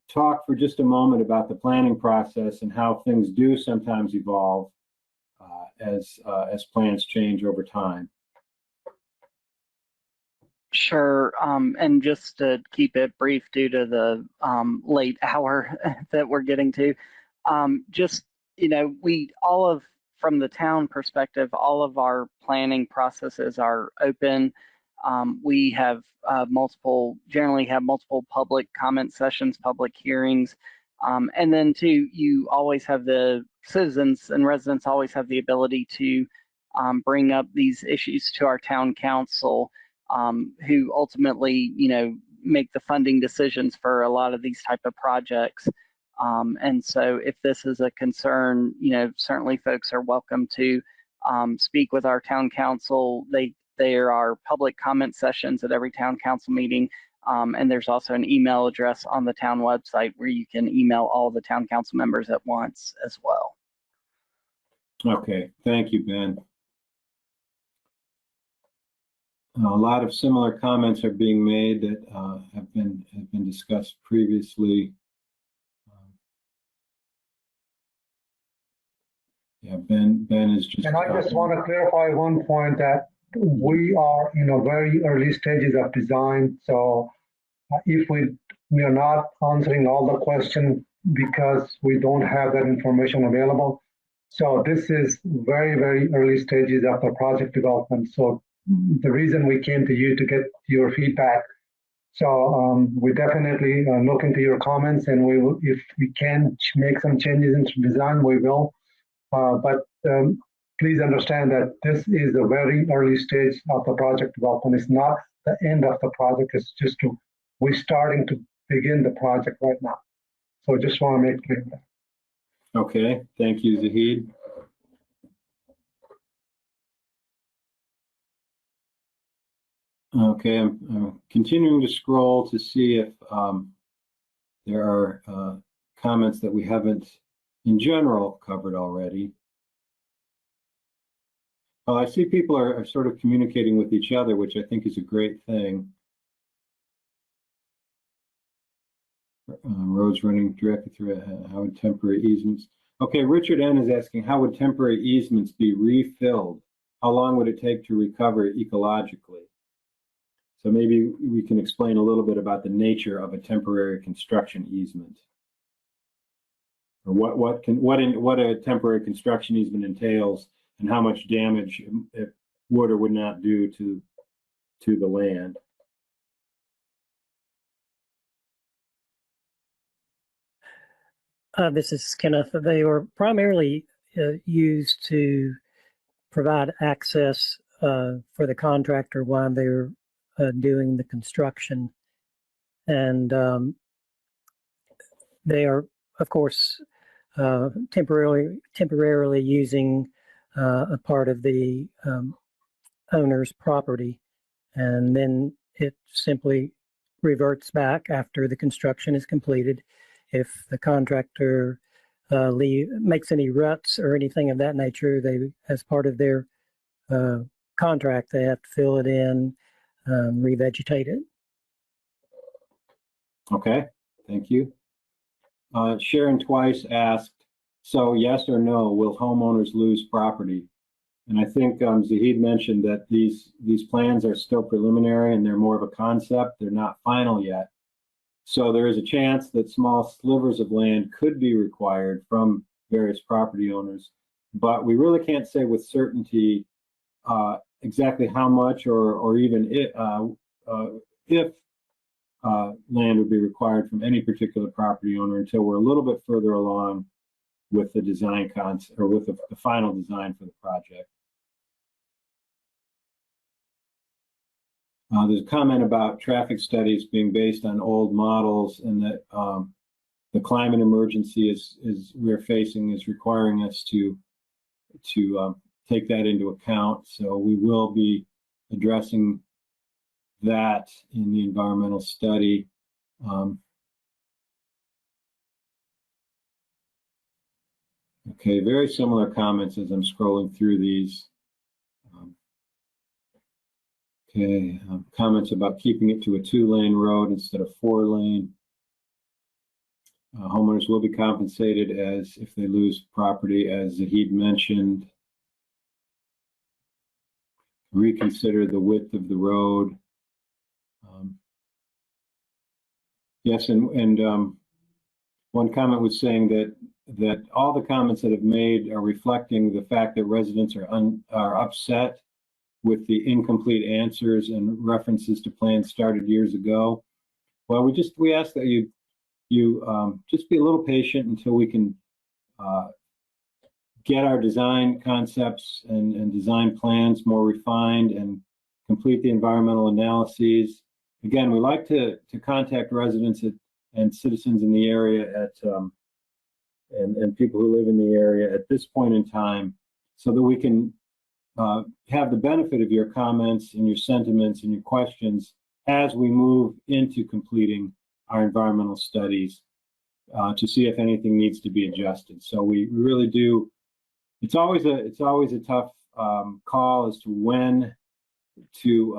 talk for just a moment about the planning process and how things do sometimes evolve as plans change over time.
Sure, and just to keep it brief due to the late hour that we're getting to, just, from the town perspective, all of our planning processes are open. We have generally have multiple public comment sessions, public hearings. And then too, you always have the citizens and residents always have the ability to bring up these issues to our town council, who ultimately, make the funding decisions for a lot of these type of projects. And so if this is a concern, certainly folks are welcome to speak with our town council. There are public comment sessions at every town council meeting. And there's also an email address on the town website where you can email all the town council members at once as well.
Okay, thank you, Ben. A lot of similar comments are being made that have been discussed previously. Yeah, Ben is just.
And I just want to clarify one point that we are in a very early stages of design. So if we are not answering all the questions because we don't have that information available. So this is very, very early stages of the project development. So the reason we came to you to get your feedback. So we definitely look into your comments, and we will, if we can make some changes into design, we will. But please understand that this is a very early stage of the project development. It's not the end of the project. It's just we're starting to begin the project right now. So I just want to make clear that.
Okay, thank you, Zahid. Okay, I'm continuing to scroll to see if there are comments that we haven't, in general, covered already. I see people are sort of communicating with each other, which I think is a great thing. Roads running directly through, how would temporary easements? Okay, Richard N is asking, how would temporary easements be refilled? How long would it take to recover ecologically? So maybe we can explain a little bit about the nature of a temporary construction easement, or what a temporary construction easement entails, and how much damage it would or would not do to the land.
This is Kenneth. They were primarily used to provide access for the contractor while they're doing the construction. And they are, of course, temporarily using a part of the owner's property, and then it simply reverts back after the construction is completed. If the contractor makes any ruts or anything of that nature, they, as part of their contract, they have to fill it in, revegetate it.
Okay, thank you. Sharon twice asked, so yes or no, will homeowners lose property? And I think Zahid mentioned that these plans are still preliminary and they're more of a concept. They're not final yet. So there is a chance that small slivers of land could be required from various property owners, but we really can't say with certainty exactly how much or even if land would be required from any particular property owner until we're a little bit further along with the design concept or with the final design for the project. There's a comment about traffic studies being based on old models, and that the climate emergency we're facing is requiring us to take that into account. So we will be addressing that in the environmental study. Okay, very similar comments as I'm scrolling through these. Comments about keeping it to a 2-lane road instead of 4-lane. Homeowners will be compensated as if they lose property, as Zahid mentioned. Reconsider the width of the road. Yes, and one comment was saying that all the comments that have made are reflecting the fact that residents are upset with the incomplete answers and references to plans started years ago. Well, we ask that you just be a little patient until we can get our design concepts and design plans more refined and complete the environmental analyses. Again, we like to contact residents and citizens in the area and people who live in the area at this point in time, so that we can have the benefit of your comments and your sentiments and your questions as we move into completing our environmental studies to see if anything needs to be adjusted. So we really do. It's always a tough call as to when to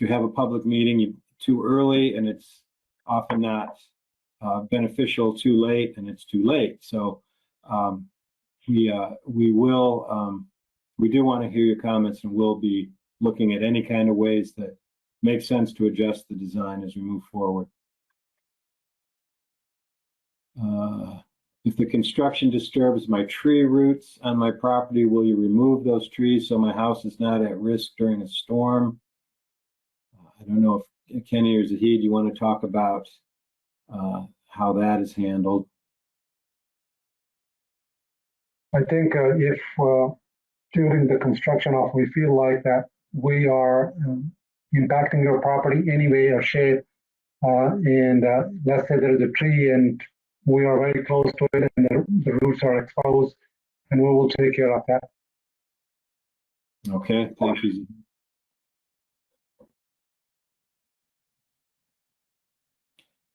have a public meeting. Too early, and it's often not beneficial. Too late, and it's too late. So we do want to hear your comments, and we'll be looking at any kind of ways that make sense to adjust the design as we move forward. If the construction disturbs my tree roots on my property, will you remove those trees so my house is not at risk during a storm? I don't know if Kenny or Zahid, you want to talk about how that is handled.
I think if during the construction of we feel like that we are impacting your property any way or shape, and let's say there is a tree and we are very close to it and the roots are exposed, and we will take care of that.
Okay, thank you.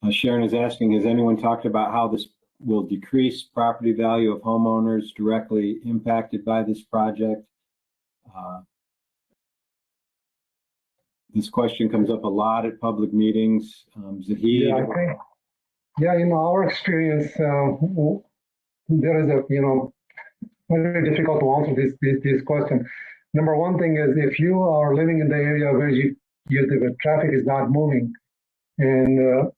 Sharon is asking, has anyone talked about how this will decrease property value of homeowners directly impacted by this project? This question comes up a lot at public meetings. Zahid?
Yeah, I think, yeah, in our experience, there is very difficult to answer this question. Number one thing is, if you are living in the area where the traffic is not moving, and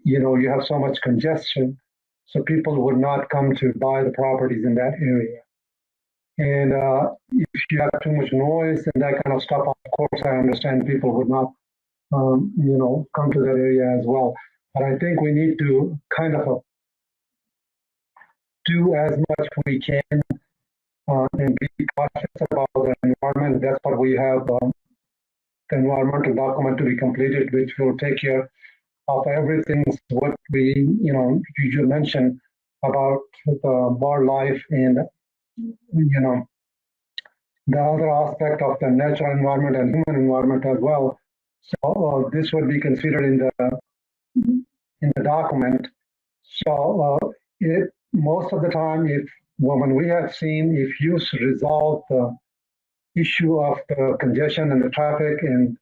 you have so much congestion, so people would not come to buy the properties in that area. And if you have too much noise and that kind of stuff, of course, I understand people would not, come to that area as well. But I think we need to kind of do as much we can and be cautious about the environment. That's what we have the environmental document to be completed, which will take care of everything what we, you mentioned about the wildlife and, the other aspect of the natural environment and human environment as well. So this would be considered in the document. So most of the time, when we have seen, if you resolve the issue of the congestion and the traffic and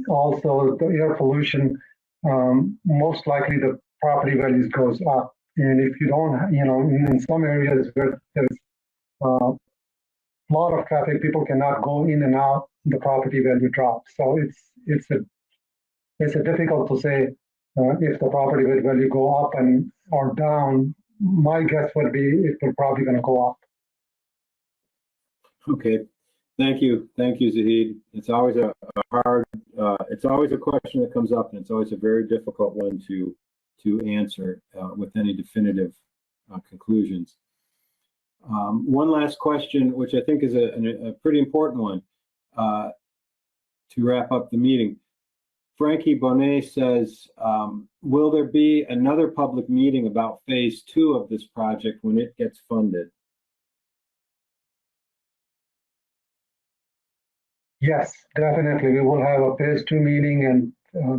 also the air pollution, most likely the property values goes up. And if you don't, in some areas where there's a lot of traffic, people cannot go in and out, the property value drops. So it's a difficult to say if the property value go up or down. My guess would be it will probably going to go up.
Okay, thank you, Zahid. It's always a hard, it's always a question that comes up, and it's always a very difficult one to answer with any definitive conclusions. One last question, which I think is a pretty important one to wrap up the meeting. Frankie Bonet says, will there be another public meeting about phase 2 of this project when it gets funded?
Yes, definitely. We will have a phase 2 meeting, and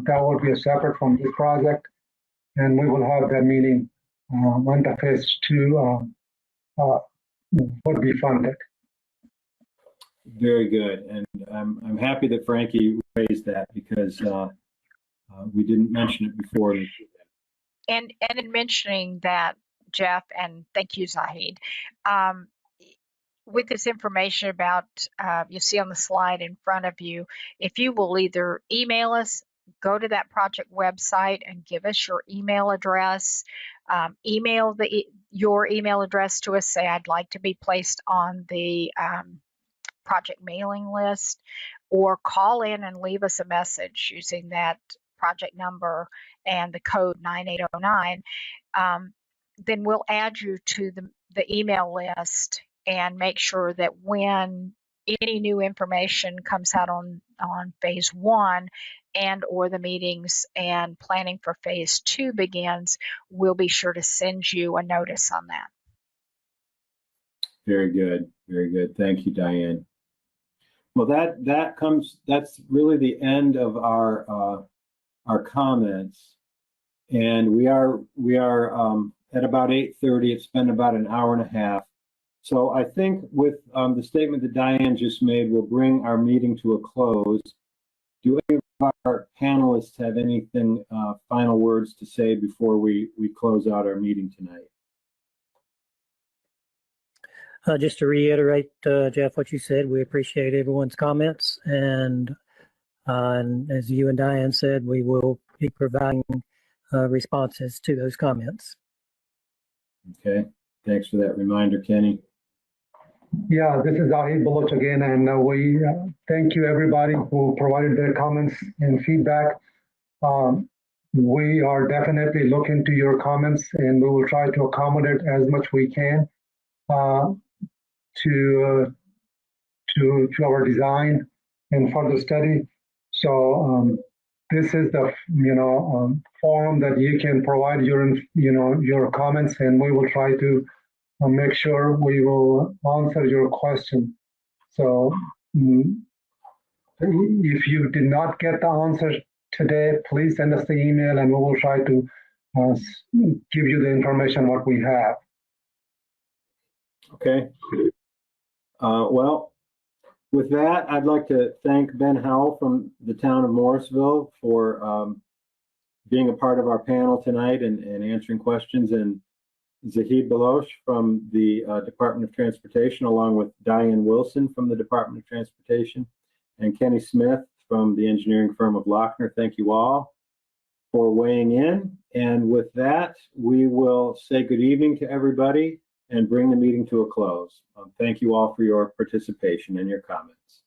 that will be separate from this project. And we will have that meeting when the phase 2 would be funded.
Very good, and I'm happy that Frankie raised that because we didn't mention it before.
And in mentioning that, Jeff, and thank you, Zahid, with this information about, you see on the slide in front of you, if you will either email us, go to that project website and give us your email address, email your email address to us, say I'd like to be placed on the project mailing list, or call in and leave us a message using that project number and the code 9809, then we'll add you to the email list and make sure that when any new information comes out on phase 1 and or the meetings and planning for phase 2 begins, we'll be sure to send you a notice on that.
Very good, very good. Thank you, Diane. Well, that's really the end of our comments, and we are at about 8:30. It's been about an hour and a half. So I think with the statement that Diane just made, we'll bring our meeting to a close. Do any of our panelists have anything, final words to say before we close out our meeting tonight?
Just to reiterate, Jeff, what you said, we appreciate everyone's comments, and as you and Diane said, we will be providing responses to those comments.
Okay, thanks for that reminder, Kenny.
Yeah, this is Zahid Baloch again, and we thank you everybody who provided their comments and feedback. We are definitely looking to your comments, and we will try to accommodate as much we can to our design and further study. So this is the forum that you can provide your comments, and we will try to make sure we will answer your question. So if you did not get the answer today, please send us the email, and we will try to give you the information what we have.
Okay. Well, with that, I'd like to thank Ben Howell from the town of Morrisville for being a part of our panel tonight and answering questions, and Zahid Baloch from the Department of Transportation, along with Diane Wilson from the Department of Transportation, and Kenny Smith from the engineering firm of Lochner. Thank you all for weighing in. And with that, we will say good evening to everybody and bring the meeting to a close. Thank you all for your participation and your comments.